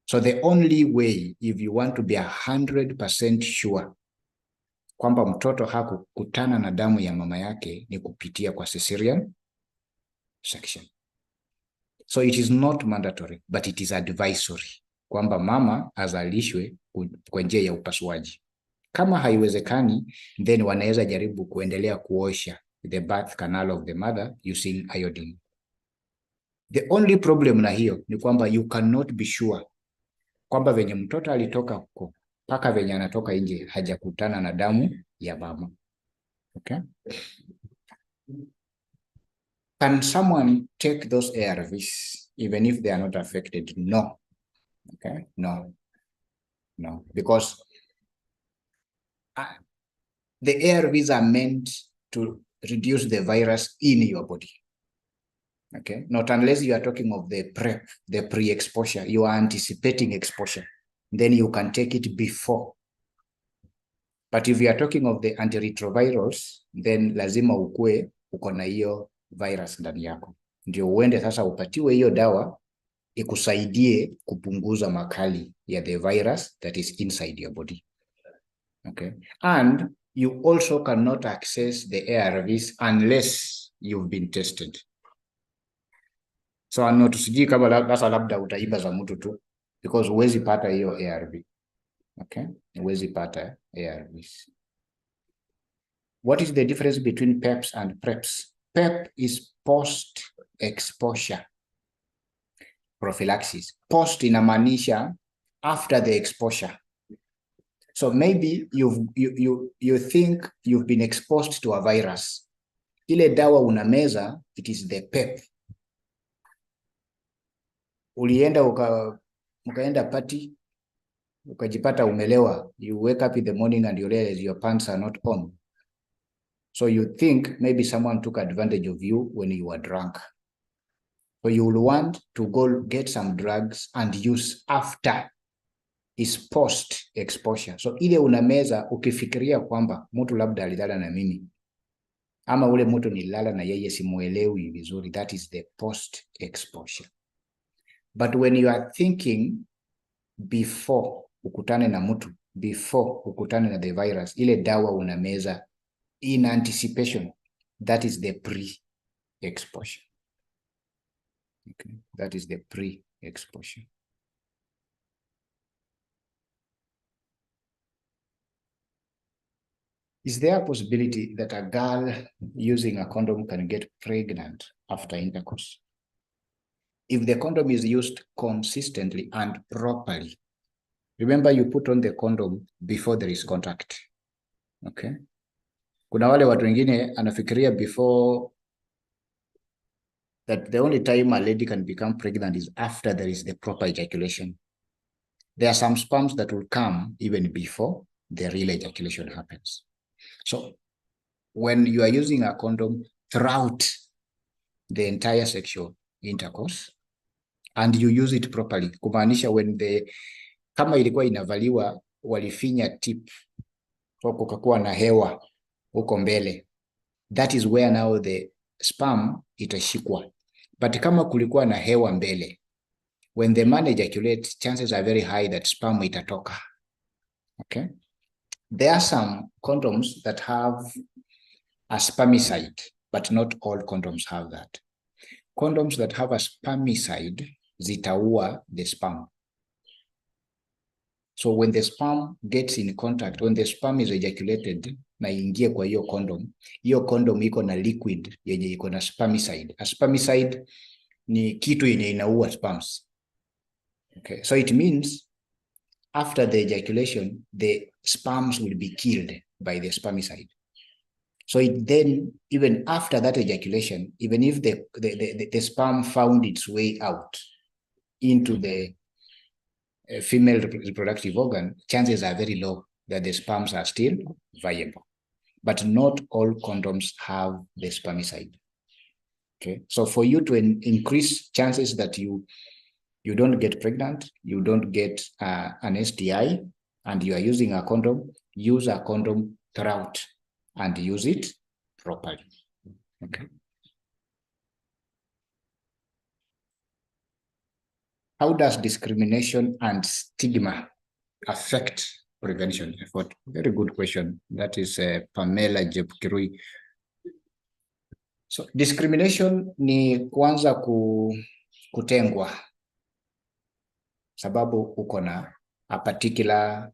So the only way, if you want to be 100% sure kwamba mtoto hakukutana na damu ya mama yake, ni kupitia kwa cesarean section. So it is not mandatory, but it is advisory kwamba mama azalishwe kwa njia ya upasuaji. Kama haiwezekani, then wanaweza jaribu kuendelea kuosha the birth canal of the mother using iodine. The only problem na hiyo ni kwamba you cannot be sure kwamba venye mtoto alitoka huko mpaka venye anatoka nje hajakutana na damu ya mama. Okay? Can someone take those ARVs even if they are not affected? No. Okay? No. Because the ARVs are meant to reduce the virus in your body. Okay? Not unless you are talking of the PrEP, the pre-exposure. You are anticipating exposure. Then you can take it before. But if you are talking of the antiretrovirals, then lazima ukue uko na hiyo virus ndani yako. Ndio uende sasa upatiwe hiyo dawa ikusaidie kupunguza makali ya the virus that is inside your body. Okay. And you also cannot access the ARVs unless you've been tested. So ano tusijui kama sasa labda utaiba za mtu tu, because huwezi pata hiyo ARV. Okay? Huwezi pata ARVs. What is the difference between PEPs and PrEPs? PEP is post-exposure prophylaxis. Post inamaanisha after the exposure. So maybe you think you've been exposed to a virus. Ile dawa unameza, it is the PEP. Ulienda ukaenda party, ukajipata umelewa. You wake up in the morning and you realize your pants are not on. So you think maybe someone took advantage of you when you were drunk. So you will want to go get some drugs and use after is post exposure. So ile unameza ukifikiria kwamba mtu labda alilala na mimi, ama ule mtu nilala na yeye simuelewi vizuri, that is the post exposure. But when you are thinking before ukutane na mtu, before ukutane na the virus, ile dawa unameza in anticipation, that is the pre-exposure. Okay, that is the pre-exposure. Is there a possibility that a girl using a condom can get pregnant after intercourse? If the condom is used consistently and properly, remember you put on the condom before there is contact. Okay. Kuna wale watu wengine anafikiria before that the only time a lady can become pregnant is after there is the proper ejaculation. There are some sperms that will come even before the real ejaculation happens. So when you are using a condom throughout the entire sexual intercourse and you use it properly, kumaanisha when kama ilikuwa inavaliwa walifinya tip, so kukakuwa na hewa huko mbele, that is where now the sperm itashikwa. But kama kulikuwa na hewa mbele, when the man ejaculates, chances are very high that sperm itatoka. Okay? There are some condoms that have a spermicide, but not all condoms have that. Condoms that have a spermicide zitaua the sperm. So when the sperm gets in contact, when the sperm is ejaculated na ingie kwa hiyo condom iko na liquid yenye iko na spermicide. A spermicide ni kitu yenye inaua sperms. Okay, so it means after the ejaculation, the sperms will be killed by the spermicide. So then, even after that ejaculation, even if the sperm found its way out into the female reproductive organ, chances are very low that the sperms are still viable. But not all condoms have the spermicide. Okay, so for you to increase chances that you don't get pregnant, you don't get an STI, and you are using a condom, use a condom throughout and use it properly. Okay. How does discrimination and stigma affect prevention effort? Very good question. That is Pamela Jepkirui. So discrimination ni kwanza kutengwa, sababu uko na a particular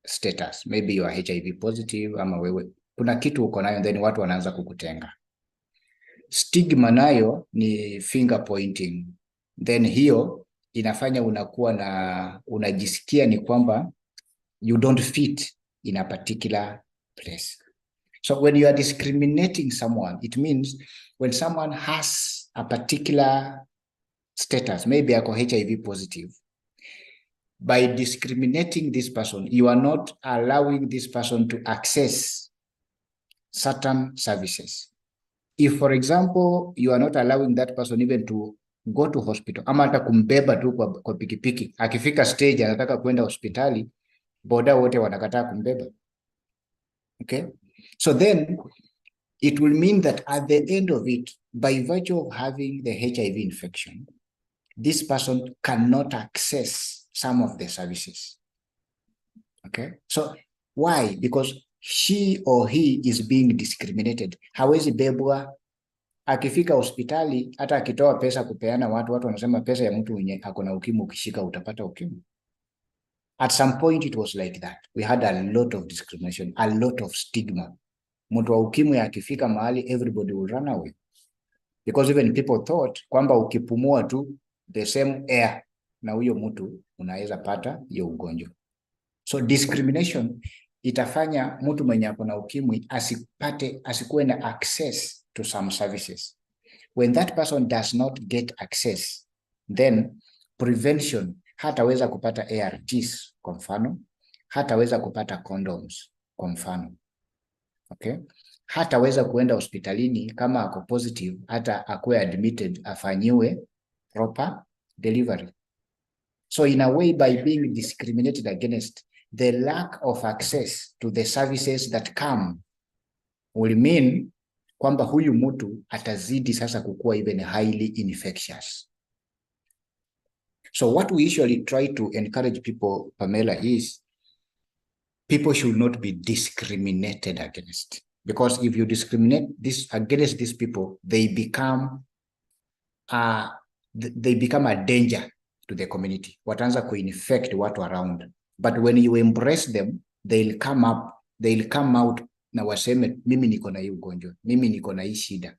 status, maybe you are HIV positive, ama wewe kuna kitu uko nayo, then watu wanaanza kukutenga. Stigma nayo ni finger pointing, then hiyo inafanya unakuwa unajisikia ni kwamba you don't fit in a particular place. So when you are discriminating someone, it means when someone has a particular status, maybe ako HIV positive, by discriminating this person, you are not allowing this person to access certain services. If, for example, you are not allowing that person even to go to hospital, ama hata kumbeba tu kwa pikipiki, akifika stage anataka kwenda hospitali, boda wote wanakataa kumbeba. Okay. So then it will mean that at the end of it, by virtue of having the HIV infection, this person cannot access some of the services. Okay. So why? Because she or he is being discriminated. Hawezi bebwa, akifika hospitali, hata akitoa pesa kupeana watu wanasema pesa ya mtu mwenye akona ukimwi ukishika utapata ukimwi. At some point it was like that. We had a lot of discrimination, a lot of stigma. Mtu wa ukimwi akifika mahali, everybody will run away. Because even people thought kwamba ukipumua tu the same air na huyo mtu unaweza pata hiyo ugonjwa. So discrimination itafanya mtu mwenye ako na ukimwi asikuwe na access to some services. When that person does not get access, then prevention, hataweza kupata ARTs kwa mfano, hataweza kupata condoms kwa mfano. Okay? Hataweza kuenda hospitalini kama ako positive, hata akuwe admitted afanyiwe proper delivery. So in a way, by being discriminated against, the lack of access to the services that come will mean kwamba huyu mtu atazidi sasa kukua even highly infectious. So what we usually try to encourage people, Pamela, is people should not be discriminated against. Because if you discriminate against these people, they become a danger to the community. Wataanza kuinfect watu around. But when you embrace them, they'll come out na waseme, mimi niko na hii ugonjwa, mimi niko na hii shida.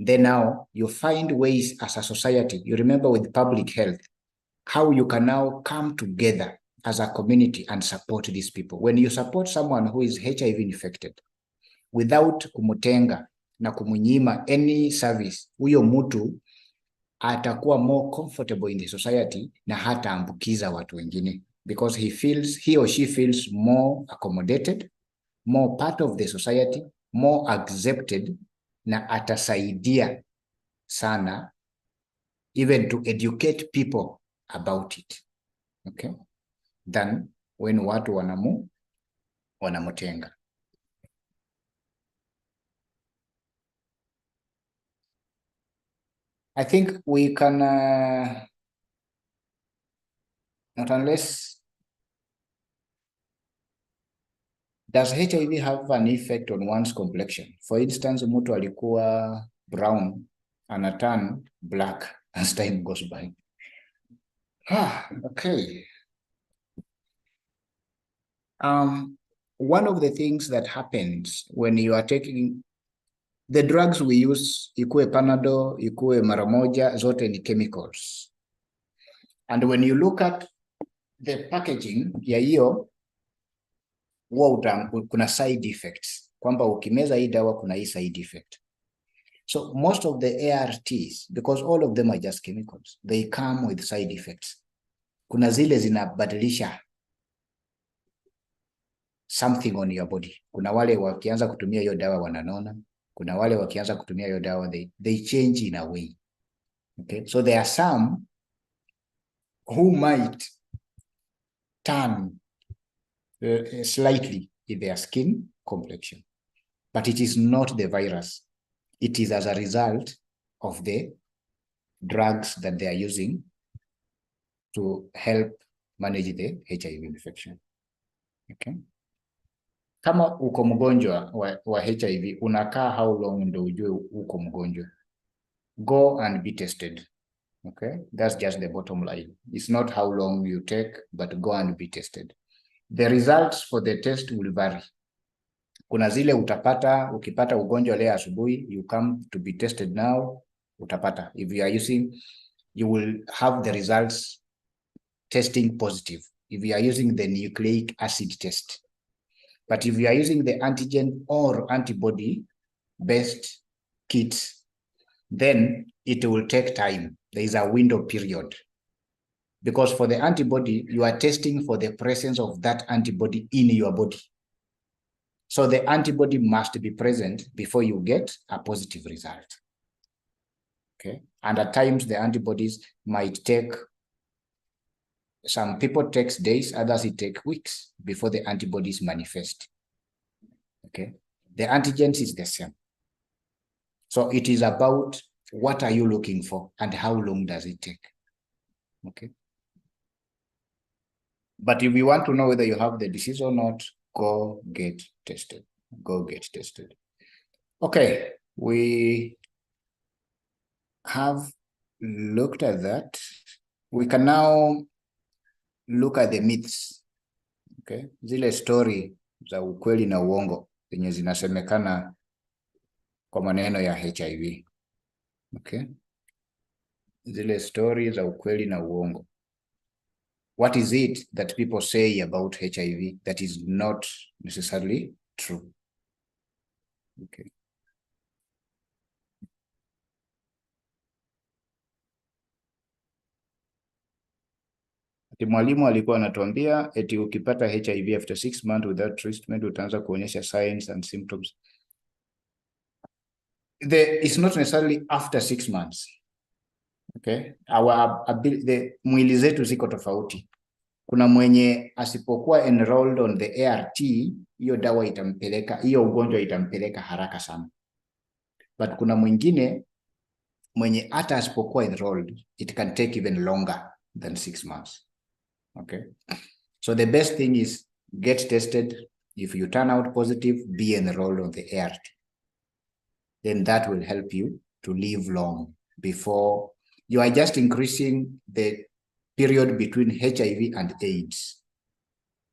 Then now you find ways as a society. You remember with public health, how you can now come together as a community and support these people. When you support someone who is HIV infected, without kumutenga na kumunyima any service, huyo mtu atakuwa more comfortable in the society na hataambukiza watu wengine, because he or she feels more accommodated, more part of the society, more accepted, na atasaidia sana even to educate people about it, okay, than when watu wanamutenga. I think we can, not unless, does HIV have an effect on one's complexion? For instance, mtu alikuwa brown and turn black as time goes by. Okay. One of the things that happens when you are taking the drugs we use, ikuwe Panadol, ikuwe mara moja, zote ni chemicals. And when you look at the packaging ya hiyo, kuna side effects. Kwamba ukimeza hii dawa kuna hii side effect. So most of the ARTs, because all of them are just chemicals, they come with side effects. Kuna zile zinabadilisha something on your body. Kuna wale wakianza kutumia hiyo dawa wananona. Kuna wale wakianza kutumia hiyo dawa, they change in a way. Okay, so there are some who might turn slightly in their skin complexion, but it is not the virus. It is as a result of the drugs that they are using to help manage the HIV infection. Okay. Kama uko mgonjwa wa HIV, unakaa how long ndo ujue uko mgonjwa? Go and be tested. Okay, that's just the bottom line. It's not how long you take, but go and be tested. The results for the test will vary. Kuna zile utapata, ukipata ugonjwa leo asubuhi, you come to be tested now, utapata. If you are using, you will have the results testing positive. If you are using the nucleic acid test. But if you are using the antigen or antibody-based kits, then it will take time. There is a window period. Because for the antibody, you are testing for the presence of that antibody in your body. So the antibody must be present before you get a positive result. Okay. And at times the antibodies might take, some people takes days, others it take weeks before the antibodies manifest. Okay, the antigens is the same. So it is about what are you looking for and how long does it take? Okay. But if you want to know whether you have the disease or not, go get tested. Go get tested. Okay, we have looked at that. We can now look at the myths. Okay, zile story za ukweli na uongo zenye zinasemekana kwa maneno ya HIV. Okay, zile story za ukweli na uongo. What is it that people say about HIV that is not necessarily true? Okay. Mwalimu alikuwa anatuambia eti ukipata HIV after 6 months without treatment utaanza kuonyesha signs and symptoms. It's not necessarily after 6 months. Okay? The mwili zetu ziko tofauti. Kuna mwenye asipokuwa enrolled on the ART, hiyo dawa itampeleka, hiyo ugonjwa itampeleka haraka sana. But kuna mwingine mwenye hata asipokuwa enrolled, it can take even longer than 6 months. Okay. So the best thing is get tested. If you turn out positive, be enrolled on the ART. Then that will help you to live long before you are just increasing the period between HIV and AIDS.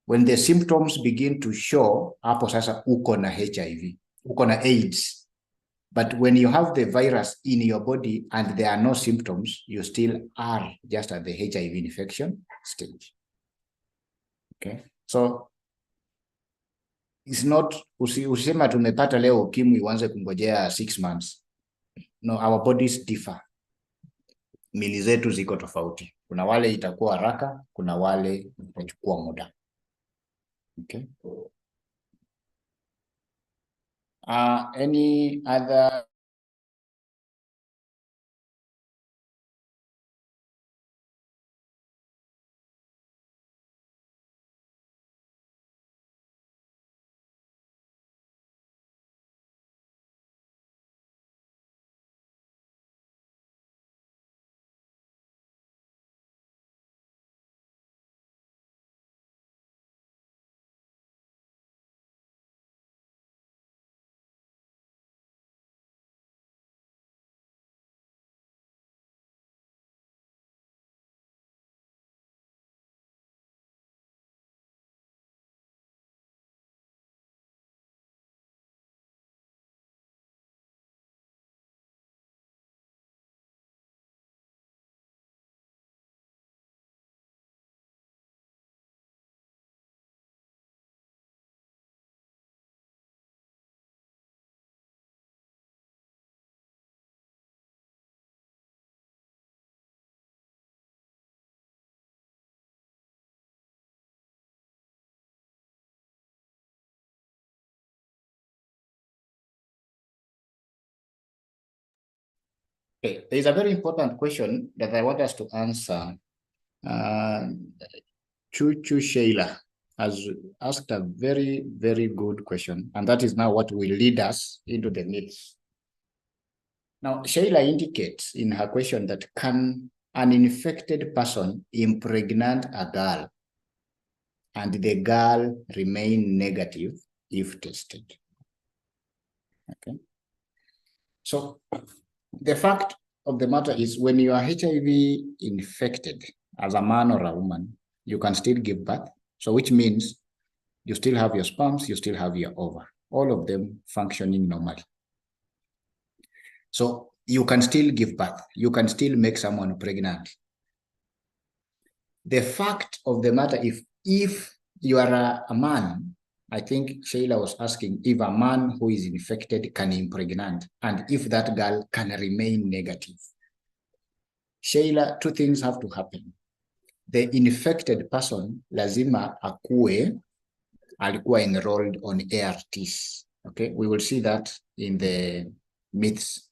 When the symptoms begin to show, hapo sasa uko na HIV, uko na AIDS. But when you have the virus in your body and there are no symptoms, you still are just at the HIV infection stage. Okay, so it's not usema tumepata leo ukimwi uanze kungojea 6 months. No, our bodies differ. Mili zetu ziko tofauti. Kuna wale itakuwa haraka, kuna wale itachukua muda. Okay. Any other Okay, there is a very important question that I want us to answer. Chuchu Sheila has asked a very, very good question, and that is now what will lead us into the myths. Now, Sheila indicates in her question that can an infected person impregnate a girl and the girl remain negative if tested? Okay. So the fact of the matter is when you are HIV infected as a man or a woman, you can still give birth. So which means you still have your sperms, you still have your ova, all of them functioning normally. So you can still give birth. You can still make someone pregnant. The fact of the matter, if you are a man, I think Sheila was asking if a man who is infected can impregnate and if that girl can remain negative. Sheila, two things have to happen. The infected person lazima alikuwa enrolled on ARTs. Okay, we will see that in the myths.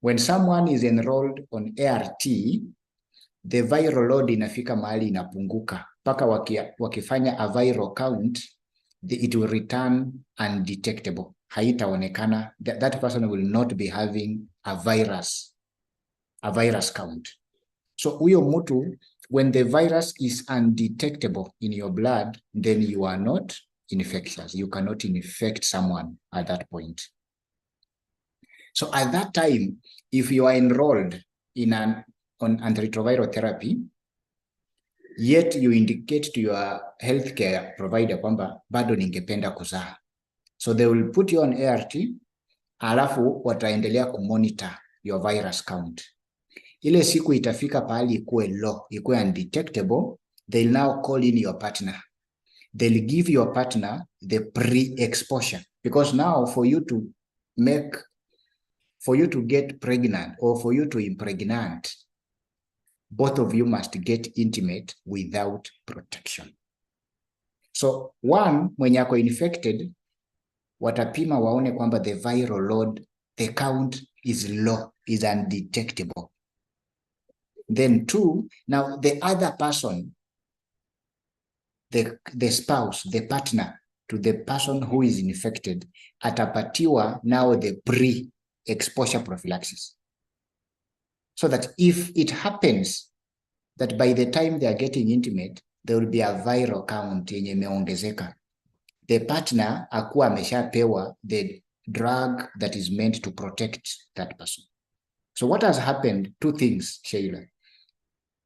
When someone is enrolled on ART, the viral load inafika mahali inapunguka. Paka wakifanya a viral count, it will return undetectable. Haitaonekana, that person will not be having a virus count. So huyo mtu, when the virus is undetectable in your blood, then you are not infectious. You cannot infect someone at that point. So at that time, if you are enrolled on antiretroviral therapy, yet you indicate to your healthcare provider kwamba bado ningependa kuzaa, so they will put you on ART, alafu wataendelea kumonitor your virus count. Ile siku itafika pahali ikuwe low, ikuwe undetectable, they'll now call in your partner. They'll give your partner the pre-exposure, because now for you to get pregnant or for you to impregnate, both of you must get intimate without protection. So one, mwenye ako infected, watapima waone kwamba the viral load, the count is low, is undetectable. Then two, now the other person, the spouse, the partner to the person who is infected, atapatiwa now the pre-exposure prophylaxis. So that if it happens that by the time they are getting intimate, there will be a viral count yenye imeongezeka, the partner akuwa ameshapewa the drug that is meant to protect that person. So what has happened? Two things, Sheila.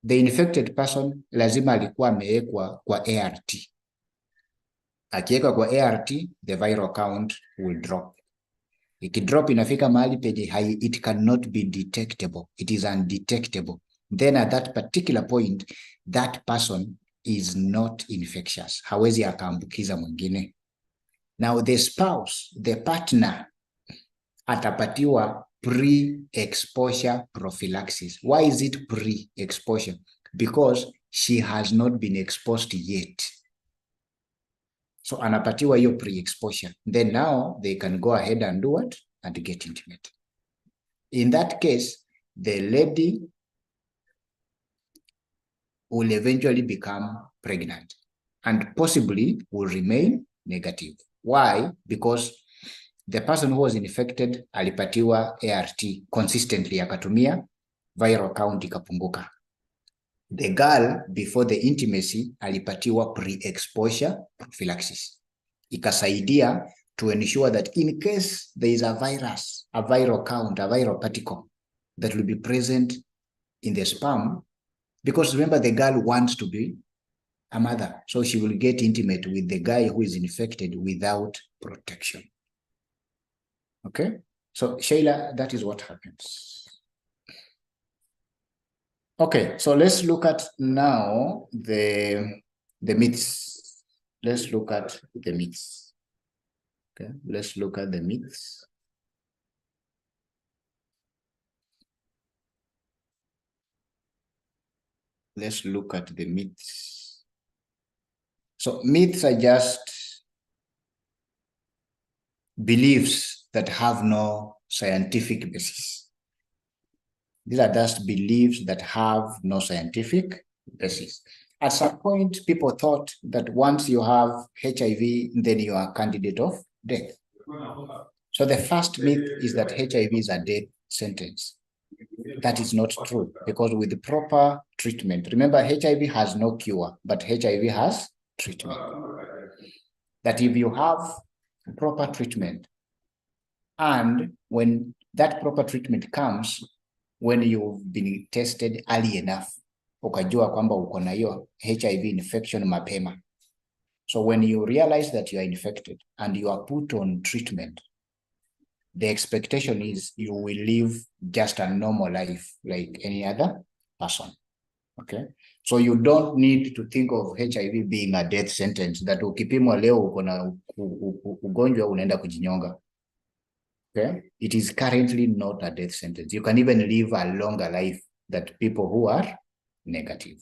The infected person lazima alikuwa amewekwa kwa ART. Akiweka kwa ART, the viral count will drop. Ikidrop inafika mahali penye it cannot be detectable. It is undetectable. Then at that particular point, that person is not infectious. Hawezi akaambukiza mwingine. Now the spouse, the partner, atapatiwa pre-exposure prophylaxis. Why is it pre-exposure? Because she has not been exposed yet. So anapatiwa hiyo pre-exposure. Then now they can go ahead and do what? And get intimate. In that case, the lady will eventually become pregnant and possibly will remain negative. Why? Because the person who was infected alipatiwa ART consistently, akatumia, viral count ikapunguka. The girl, before the intimacy, alipatiwa pre-exposure prophylaxis. Ikasaidia to ensure that in case there is a virus, a viral count, a viral particle that will be present in the sperm, because remember, the girl wants to be a mother, so she will get intimate with the guy who is infected without protection. Okay, so Sheila, that is what happens. Okay, so let's look at now the myths. Let's look at the myths. Okay, let's look at the myths. Let's look at the myths. So myths are just beliefs that have no scientific basis. These are just beliefs that have no scientific basis. At some point, people thought that once you have HIV, then you are a candidate of death. So the first myth is that HIV is a death sentence. That is not true, because with the proper treatment, remember, HIV has no cure, but HIV has treatment. That if you have proper treatment, and when that proper treatment comes, when you've been tested early enough, ukajua kwamba uko na hiyo HIV infection mapema. So when you realize that you are infected and you are put on treatment, the expectation is you will live just a normal life like any other person. Okay, so you don't need to think of HIV being a death sentence, that ukipimwa leo uko na ugonjwa unaenda kujinyonga. Okay, it is currently not a death sentence. You can even live a longer life than people who are negative.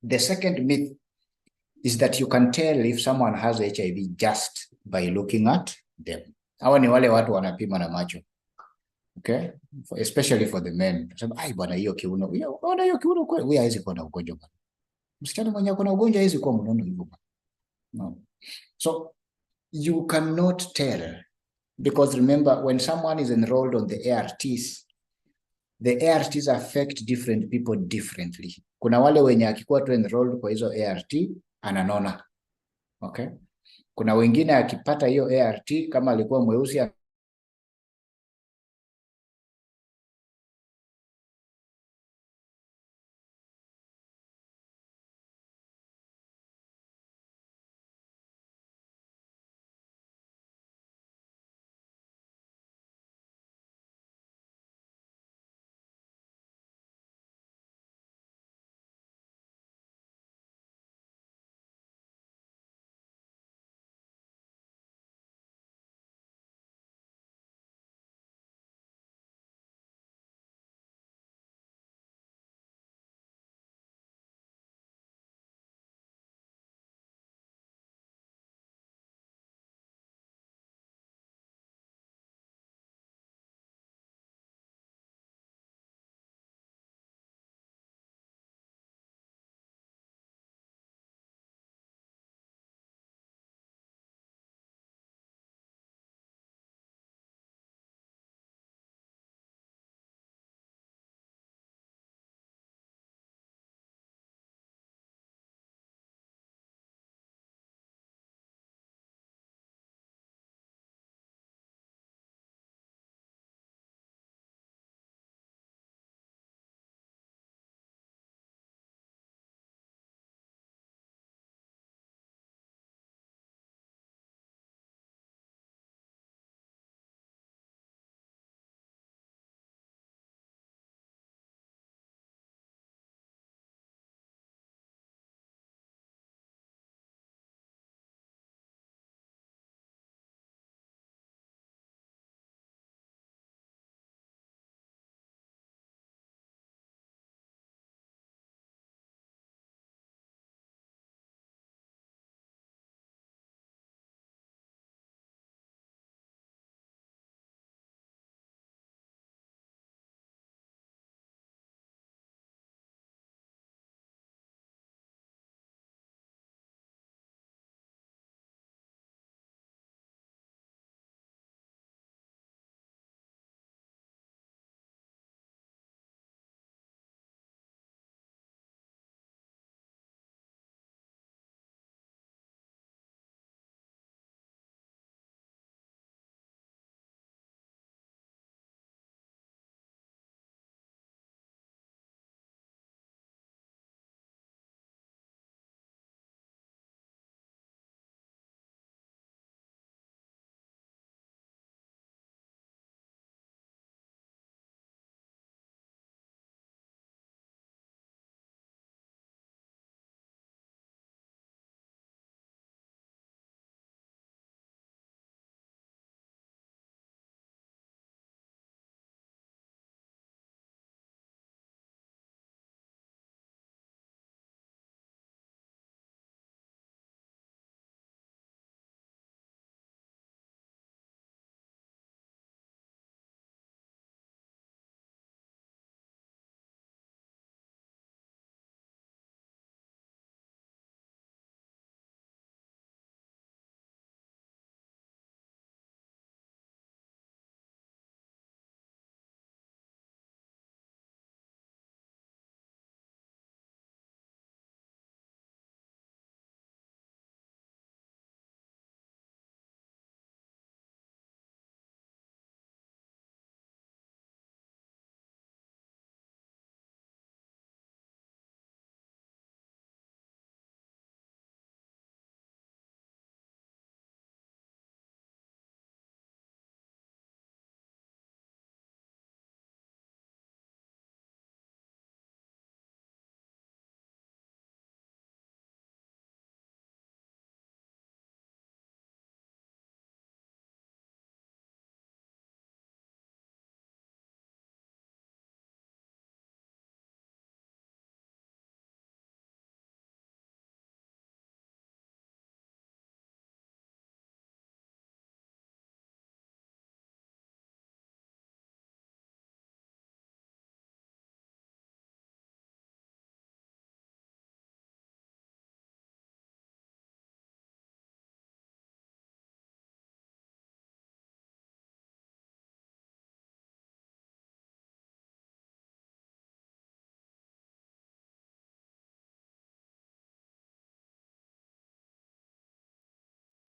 The second myth is that you can tell if someone has HIV just by looking at them. Hawa ni wale watu wanapima na macho. Okay, especially for the men. Sema ai bwana, hiyo kiuno, hiyo kiuno kweli, huyu hawezi kuwa na ugonjwa bwana. Msichana mwenye ako na ugonjwa hawezi kuwa mnono hivyo bwana. No. So you cannot tell, because remember, when someone is enrolled on the ARTs affect different people differently. Kuna wale wenye akikuwa tu enrolled kwa hizo ART ananona. Okay? Kuna wengine akipata hiyo ART kama alikuwa mweusi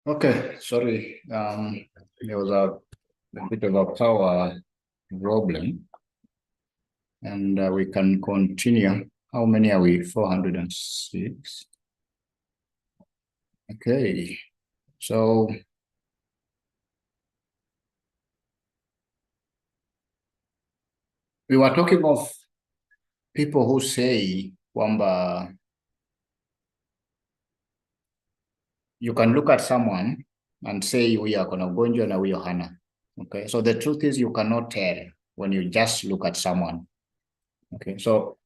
Okay, sorry. There was a bit of a power problem, and we can continue. How many are we? 406. Okay, so we were talking of people who say kwamba you can look at someone and say huyu ako na ugonjwa na huyo hana. Okay, so the truth is you cannot tell when you just look at someone. Okay, so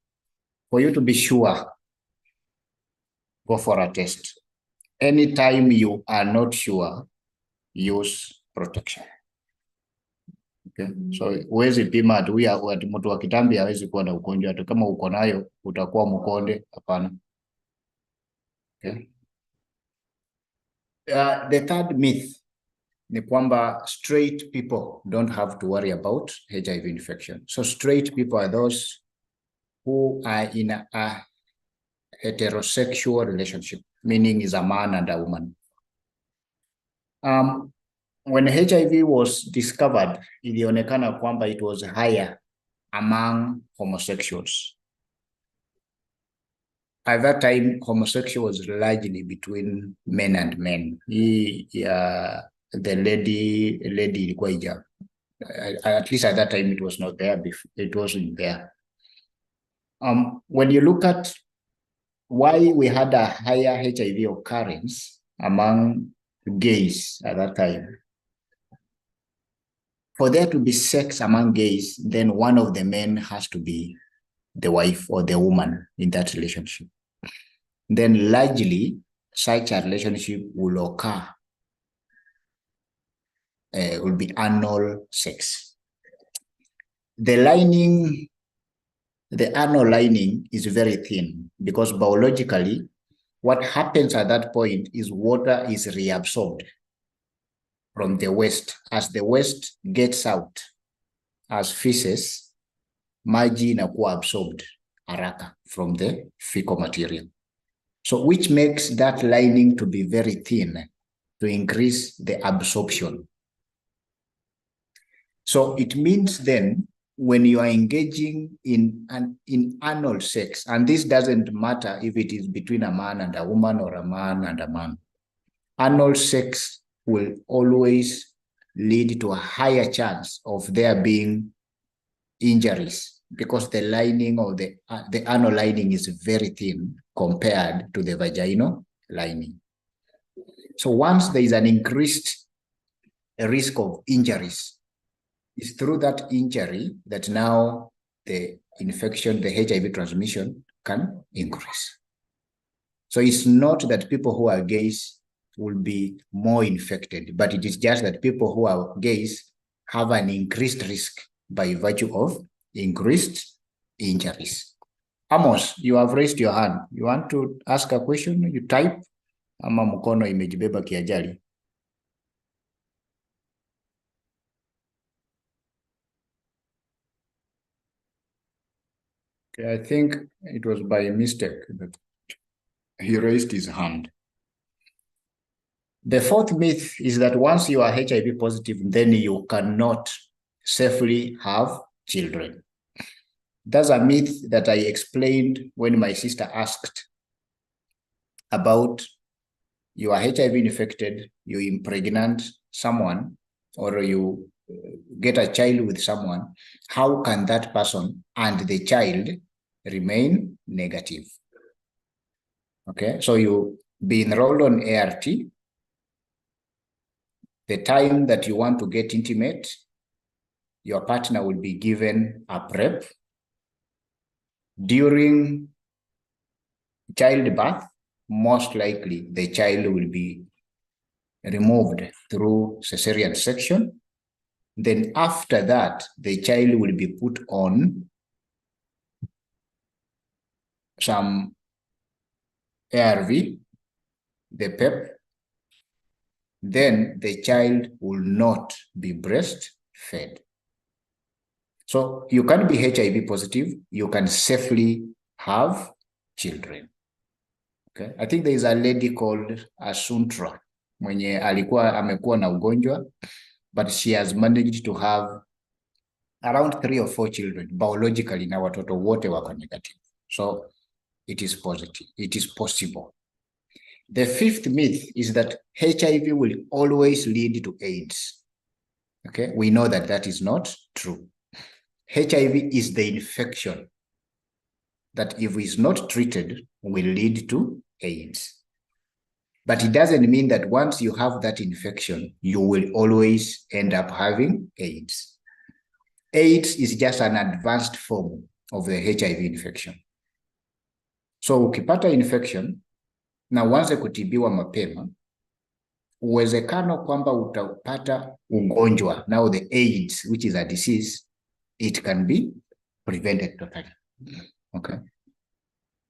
for you to be sure, go for a test. Anytime you are not sure, use protection. Okay, so huwezi pima ati mtu wa kitambi hawezi kuwa na ugonjwa, hata kama uko nayo utakuwa mkonde, hapana. Okay. The third myth ni kwamba straight people don't have to worry about HIV infection. So straight people are those who are in a heterosexual relationship, meaning is a man and a woman. When HIV was discovered, ilionekana kwamba it was higher among homosexuals. At that time, homosexual was largely between men and men. The lady ilikuwa ija. At least at that time, it was not there before. It wasn't there. When you look at why we had a higher HIV occurrence among gays at that time, for there to be sex among gays, then one of the men has to be the wife or the woman in that relationship. Then largely, such a relationship will occur, will be anal sex. The anal lining is very thin because biologically, what happens at that point is water is reabsorbed from the waste. As the waste gets out as feces, maji inakuwa absorbed haraka from the fecal material. So which makes that lining to be very thin to increase the absorption. So it means then when you are engaging in anal sex, and this doesn't matter if it is between a man and a woman or a man and a man, anal sex will always lead to a higher chance of there being injuries because the lining of the anal lining is very thin compared to the vaginal lining. So once there is an increased risk of injuries, it's through that injury that now the infection, the HIV transmission can increase. So it's not that people who are gays will be more infected, but it is just that people who are gays have an increased risk by virtue of increased injuries. Amos, you have raised your hand. You want to ask a question? You type. Ama mkono imejibeba kiajali. Okay, I think it was by mistake that he raised his hand. The fourth myth is that once you are HIV positive, then you cannot safely have children. That's a myth that I explained when my sister asked about you are HIV infected, you impregnate someone, or you get a child with someone, how can that person and the child remain negative? Okay, so you be enrolled on ART. The time that you want to get intimate, your partner will be given a PrEP. During childbirth, most likely the child will be removed through cesarean section. Then after that, the child will be put on some ARV, the PEP. Then the child will not be breastfed. So you can be HIV positive, you can safely have children. Okay, I think there is a lady called Asuntra mwenye amekuwa na ugonjwa, but she has managed to have around 3 or 4 children biologically, na watoto wote wako negative. So it is positive. It is possible. The fifth myth is that HIV will always lead to AIDS. Okay, we know that that is not true. HIV is the infection that, if it's not treated, will lead to AIDS. But it doesn't mean that once you have that infection, you will always end up having AIDS. AIDS is just an advanced form of the HIV infection. So ukipata infection na uanze kutibiwa mapema, uwezekano kwamba utapata ugonjwa, now the AIDS, which is a disease, it can be prevented totally. Okay.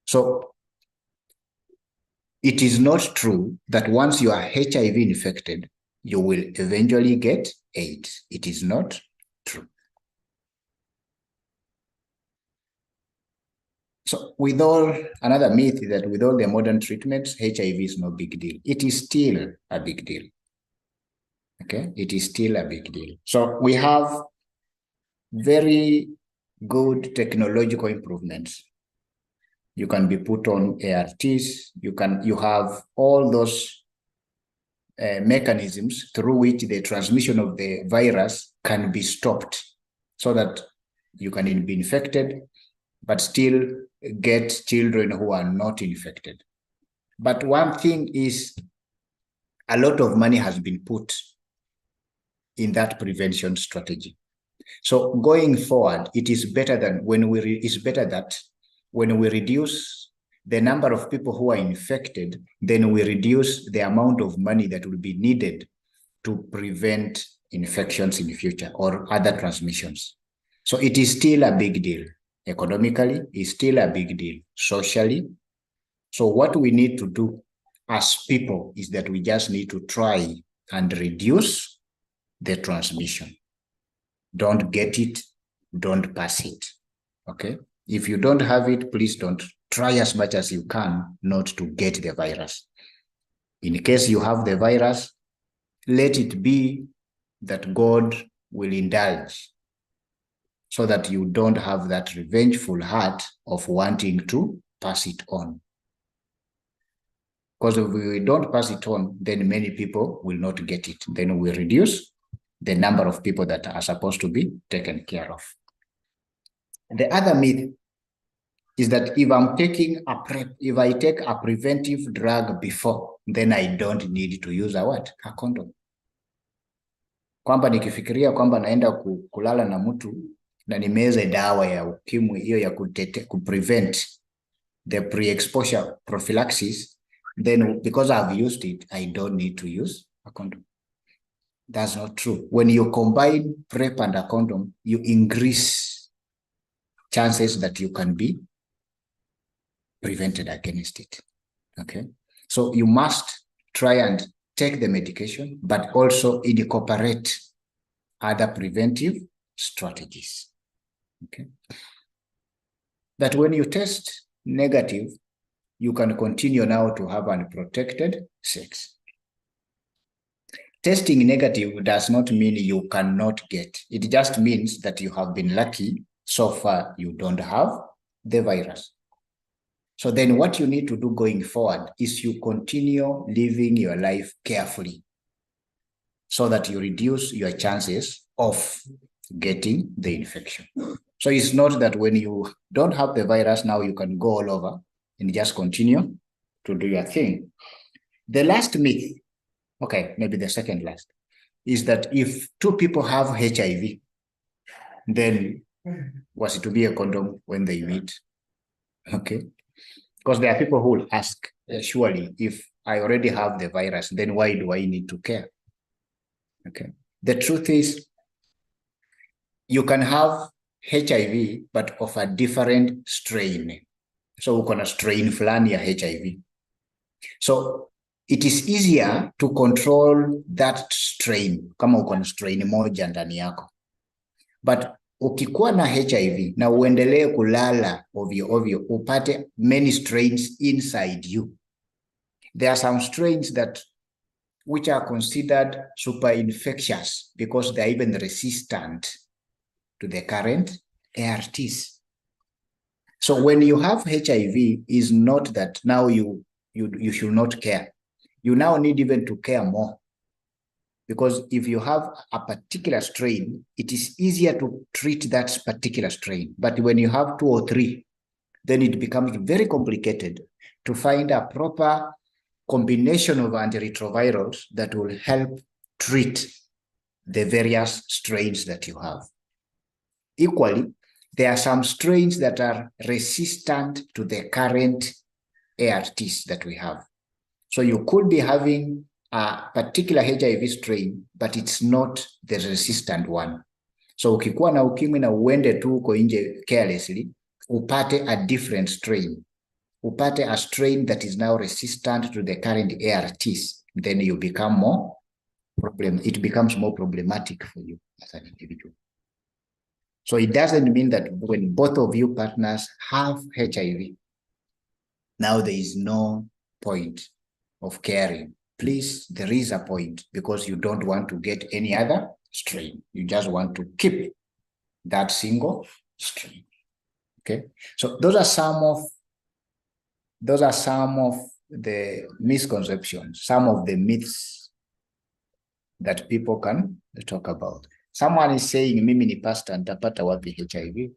So it is not true that once you are HIV infected, you will eventually get AIDS. It is not true. So with all, another myth is that with all the modern treatments, HIV is no big deal. It is still a big deal. Okay, it is still a big deal. So we have very good technological improvements. You can be put on ARTs. You have all those mechanisms through which the transmission of the virus can be stopped, so that you can be infected, but still get children who are not infected. But one thing is, a lot of money has been put in that prevention strategy. So going forward, it is better that when we reduce the number of people who are infected, then we reduce the amount of money that will be needed to prevent infections in the future or other transmissions. So it is still a big deal. Economically, it's still a big deal. Socially. So what we need to do as people is that we just need to try and reduce the transmission. Don't get it, don't pass it. Okay? If you don't have it, please don't try as much as you can not to get the virus. In case you have the virus, let it be that God will indulge, so that you don't have that revengeful heart of wanting to pass it on. Because if we don't pass it on, then many people will not get it. Then we reduce the number of people that are supposed to be taken care of. The other myth is that if I take a preventive drug before, then I don't need to use a condom. Kwamba nikifikiria kwamba naenda kulala na mtu na nimeze dawa ya ukimwi hiyo ya kuprevent the pre-exposure prophylaxis, then because I've used it, I don't need to use a condom. That's not true. When you combine PrEP and a condom, you increase chances that you can be prevented against it. Okay? So you must try and take the medication, but also incorporate other preventive strategies. Okay? That when you test negative, you can continue now to have unprotected sex. Testing negative does not mean you cannot get. It just means that you have been lucky. So far, you don't have the virus. So then what you need to do going forward is you continue living your life carefully, so that you reduce your chances of getting the infection. So it's not that when you don't have the virus, now you can go all over and just continue to do your thing. The last myth, okay, maybe the second last, is that if two people have HIV, then was it to be a condom when they meet? Okay. Because there are people who will ask, surely, if I already have the virus, then why do I need to care? Okay. The truth is, you can have HIV, but of a different strain. So we're gonna strain fulani ya HIV. So it is easier to control that strain kama uko na strain moja ndani yako. But ukikuwa na HIV na uendelee kulala ovyo upate many strains inside you. There are some strains that which are considered super infectious because they're even resistant to the current ARTs. So when you have HIV, is not that now you should not care. You now need even to care more. Because if you have a particular strain, it is easier to treat that particular strain. But when you have 2 or 3, then it becomes very complicated to find a proper combination of antiretrovirals that will help treat the various strains that you have. Equally, there are some strains that are resistant to the current ARTs that we have. So you could be having a particular HIV strain, but it's not the resistant one. So ukikuwa na ukimwi na uende tu uko nje carelessly, upate a different strain. Upate a strain that is now resistant to the current ARTs, then you become more it becomes more problematic for you as an individual. So it doesn't mean that when both of you partners have HIV, now there is no point of caring. Please, there is a point, because you don't want to get any other strain. You just want to keep that single strain. Okay, so those are some of the misconceptions, some of the myths that people can talk about. Someone is saying, mimi ni pastor, nitapata wapi HIV?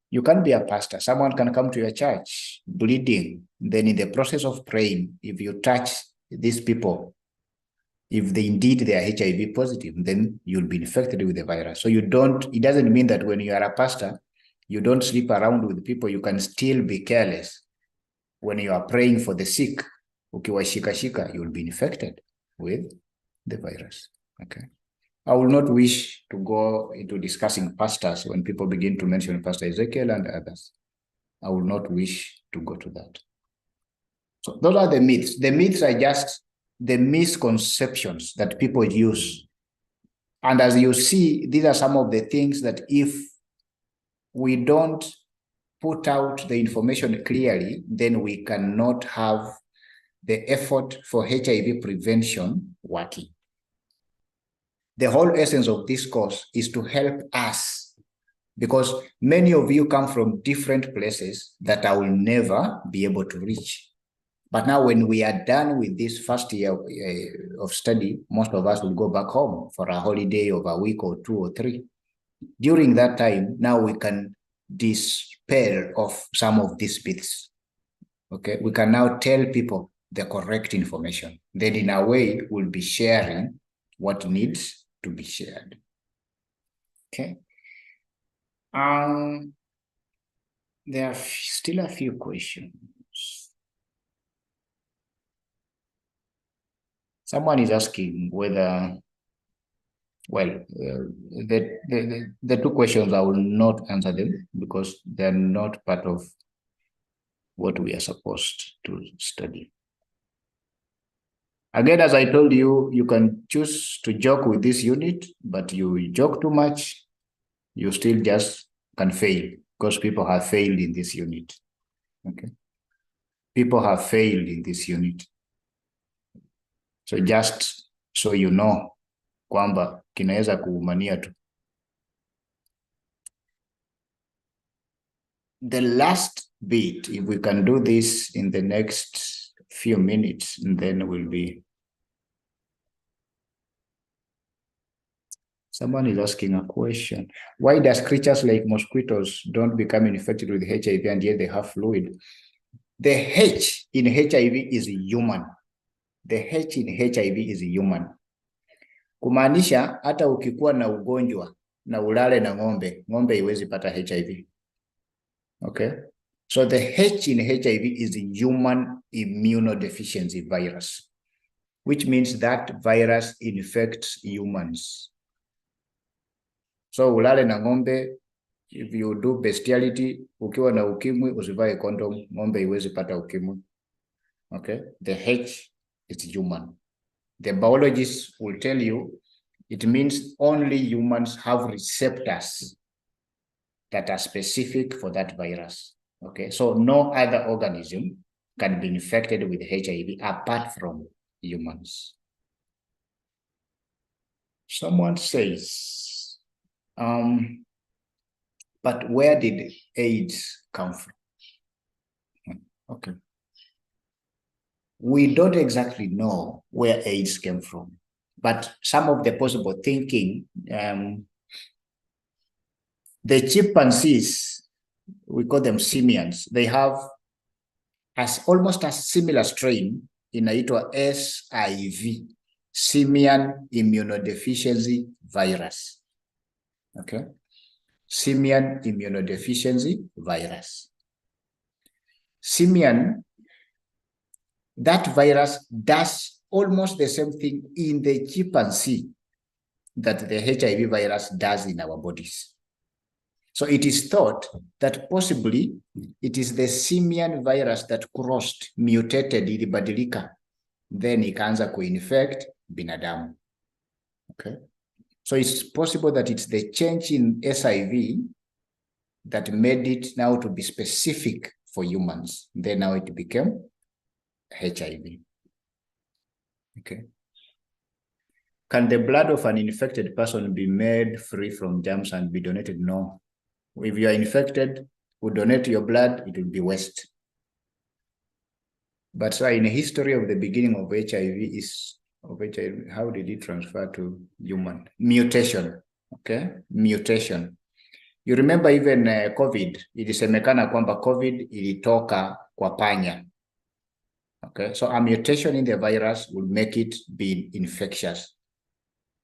You can be a pastor. Someone can come to your church bleeding. Then in the process of praying, if you touch these people, if they are HIV positive, then you'll be infected with the virus. So it doesn't mean that when you are a pastor, you don't sleep around with people. You can still be careless. When you are praying for the sick, ukiwashika, you'll be infected with the virus. Okay. I will not wish to go into discussing pastors when people begin to mention Pastor Ezekiel and others. I will not wish to go to that. So those are the myths. The myths are just the misconceptions that people use. And as you see, these are some of the things that if we don't put out the information clearly, then we cannot have the effort for HIV prevention working. The whole essence of this course is to help us, because many of you come from different places that I will never be able to reach. But now when we are done with this first year of study, most of us will go back home for a holiday of a week or 2 or 3. During that time, now we can dispel of some of these myths. Okay, we can now tell people the correct information. Then in a way, we'll be sharing what needs to be shared. Okay. There are still a few questions. Someone is asking whether, well, the 2 questions, I will not answer them because they're not part of what we are supposed to study. Again, as I told you, you can choose to joke with this unit, but you joke too much, you still just can fail, because people have failed in this unit. Okay. People have failed in this unit. So just so you know, kwamba kinaweza kuumania tu. The last bit, if we can do this in the next few minutes, and then we'll be. Someone is asking a question. Why does creatures like mosquitoes don't become infected with HIV and yet they have fluid? The H in HIV is human. The H in HIV is human. Kumaanisha hata ukikuwa na ugonjwa na ulale na ng'ombe, ng'ombe iwezi pata HIV. Okay? So the H in HIV is human immunodeficiency virus, which means that virus infects humans. So ulale na ng'ombe, if you do bestiality, ukiwa na ukimwi, usivae condom, ng'ombe iwezi pata ukimwi. Okay? The H is human. The biologists will tell you it means only humans have receptors that are specific for that virus. Okay, so no other organism can be infected with HIV apart from humans. Someone says, but where did AIDS come from? Okay. We don't exactly know where AIDS came from, but some of the possible thinking, the chimpanzees, we call them simians, they have almost a similar strain inaitwa SIV, simian immunodeficiency virus. Okay, simian immunodeficiency virus. Simian, that virus does almost the same thing in the chimpanzee that the HIV virus does in our bodies. So it is thought that possibly it is the simian virus that crossed, mutated, ilibadilika, then ikaanza kuinfect binadamu. Okay. So it's possible that it's the change in SIV that made it now to be specific for humans. Then now it became HIV. Okay. Can the blood of an infected person be made free from germs and be donated? No. If you are infected, we donate your blood, it will be waste. But so in the history of the beginning of HIV, how did it transfer to human? Mutation. Okay, mutation. You remember even COVID, ilisemekana kwamba COVID ilitoka kwa panya. Okay, so a mutation in the virus will make it be infectious.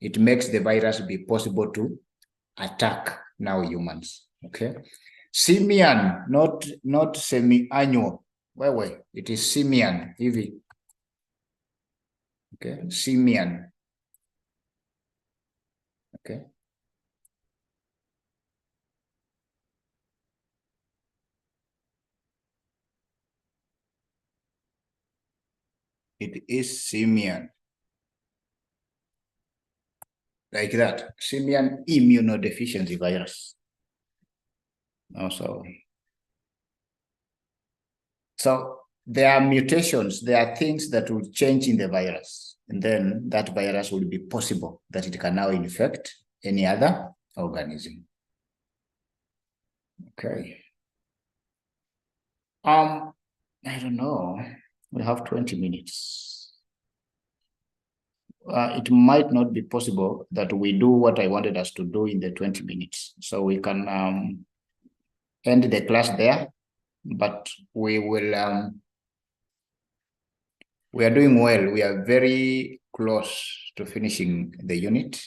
It makes the virus be possible to attack now humans. Okay, simian, not semi-annual. Wait, it is simian, hivi. Okay, simian. Okay. It is simian. Like that, simian immunodeficiency virus. Also, so there are mutations, there are things that will change in the virus, and then that virus will be possible that it can now infect any other organism. Okay. I don't know. We have 20 minutes. It might not be possible that we do what I wanted us to do in the 20 minutes. So we can end the class there, but we will, we are doing well. We are very close to finishing the unit.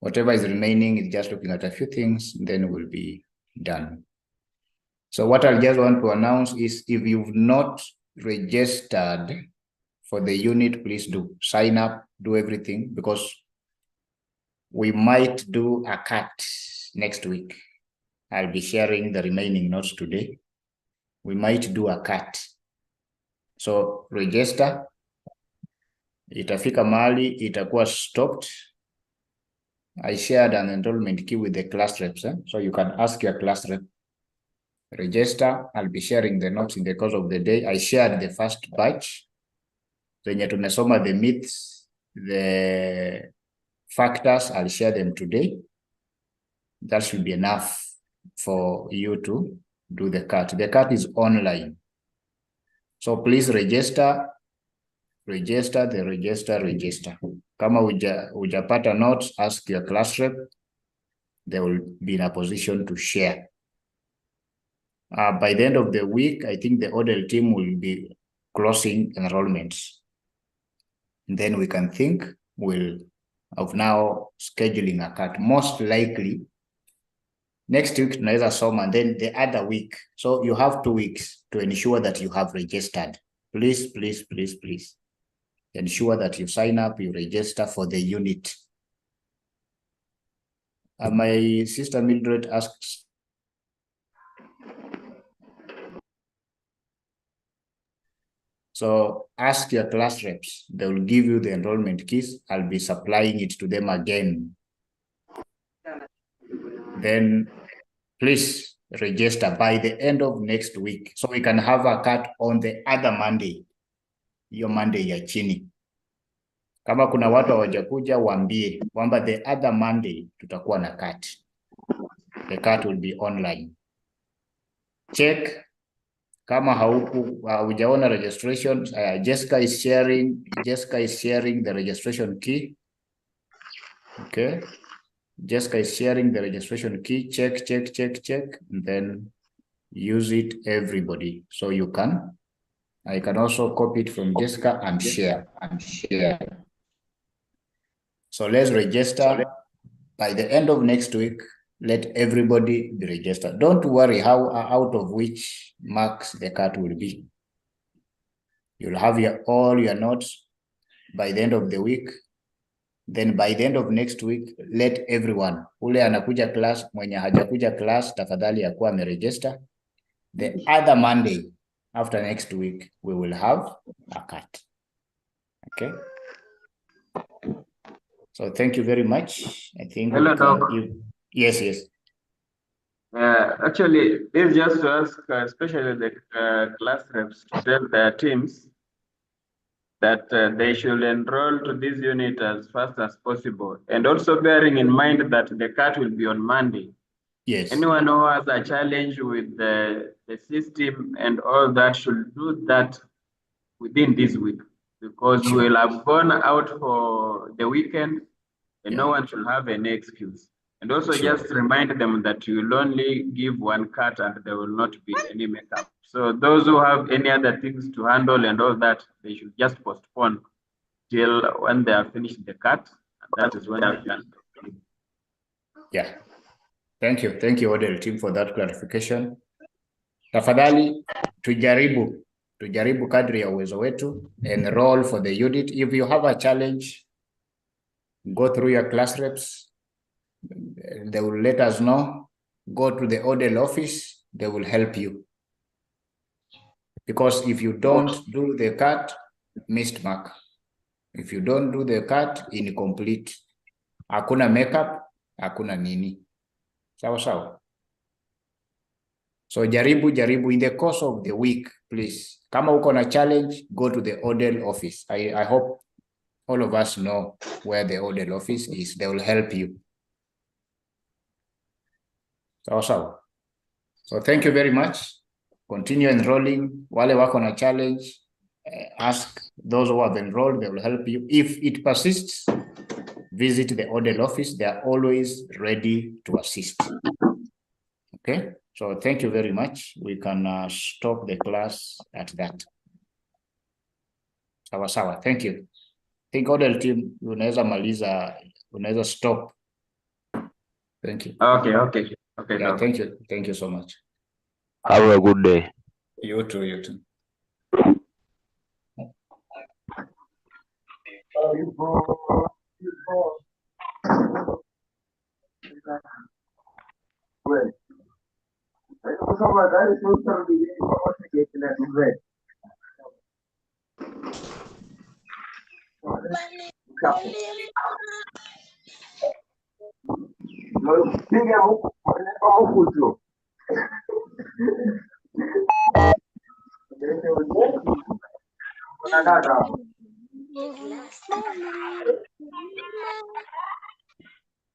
Whatever is remaining is just looking at a few things, then we'll be done. So what I just want to announce is if you've not registered for the unit, please do sign up, do everything, because we might do a cut next week. I'll be sharing the remaining notes today. We might do a cut. So register, itafika mahali, itakuwa stopped. I shared an enrollment key with the class reps, so you can ask your class rep. Register, I'll be sharing the notes in the course of the day. I shared the first batch. Zenye tumesoma the myths, the factors, I'll share them today. That should be enough for you to do the cut. The cut is online. So please register. Kama hujapata notes, ask your class rep. They will be in a position to share. By the end of the week, I think the ODEL team will be closing enrollments. And then we can think of now scheduling a cut. Most likely, next week, tunaweza soma, and then the other week. So you have 2 weeks to ensure that you have registered. Please, please, please, please. Ensure that you sign up, you register for the unit. My sister Mildred asks, so ask your class reps. They will give you the enrollment keys. I'll be supplying it to them again. Then please register by the end of next week so we can have a cut on the other Monday, your Monday ya chini. Kama kuna watu hawajakuja, waambie kwamba the other Monday tutakuwa na CAT. The CAT will be online. Check kama hujaona registration. Jessica is sharing the registration key. Okay. Jessica is sharing the registration key. Check, and then use it, everybody. So you can. I can also copy it from Jessica and share. So let's register. By the end of next week, let everybody be registered. Don't worry how out of which marks the CAT will be. You'll have all your notes by the end of the week. Then by the end of next week, let everyone, ule anakuja class, mwenye hajakuja class, tafadhali yakuwa ameregister. The other Monday after next week, we will have a CAT. Okay. So thank you very much. I think. Hello, Doc. Yes. Actually, this is just to ask, especially the class reps, to tell their teams that they should enroll to this unit as fast as possible. And also bearing in mind that the CAT will be on Monday. Yes. Anyone who has a challenge with the system and all that should do that within this week, because we will have gone out for the weekend and no one should have any excuse. And also just remind them that you will only give one CAT and there will not be any makeup. So those who have any other things to handle and all that, they should just postpone till when they have finished the CAT. And that is when they can. Yeah. Thank you, Odell team, for that clarification. Tafadhali tujaribu kadri ya uwezo wetu, enroll for the unit. If you have a challenge, go through your class reps. They will let us know. Go to the Odell office, they will help you. Because if you don't do the CAT, missed mark. If you don't do the CAT, incomplete. Hakuna makeup, hakuna nini. Sawa. So jaribu in the course of the week, please. Kama uko na challenge, go to the Odell office. I hope all of us know where the Odell office is. They will help you. Sawa. So thank you very much. Continue enrolling. Wale wako na challenge, ask those who have enrolled, they will help you. If it persists, visit the Odell office. They are always ready to assist. Okay, so thank you very much. We can stop the class at that. Sawa. Thank you. I think Odell team, unaweza stop. Thank you. Okay. Yeah, thank you. Thank you so much. Have a good day. You too.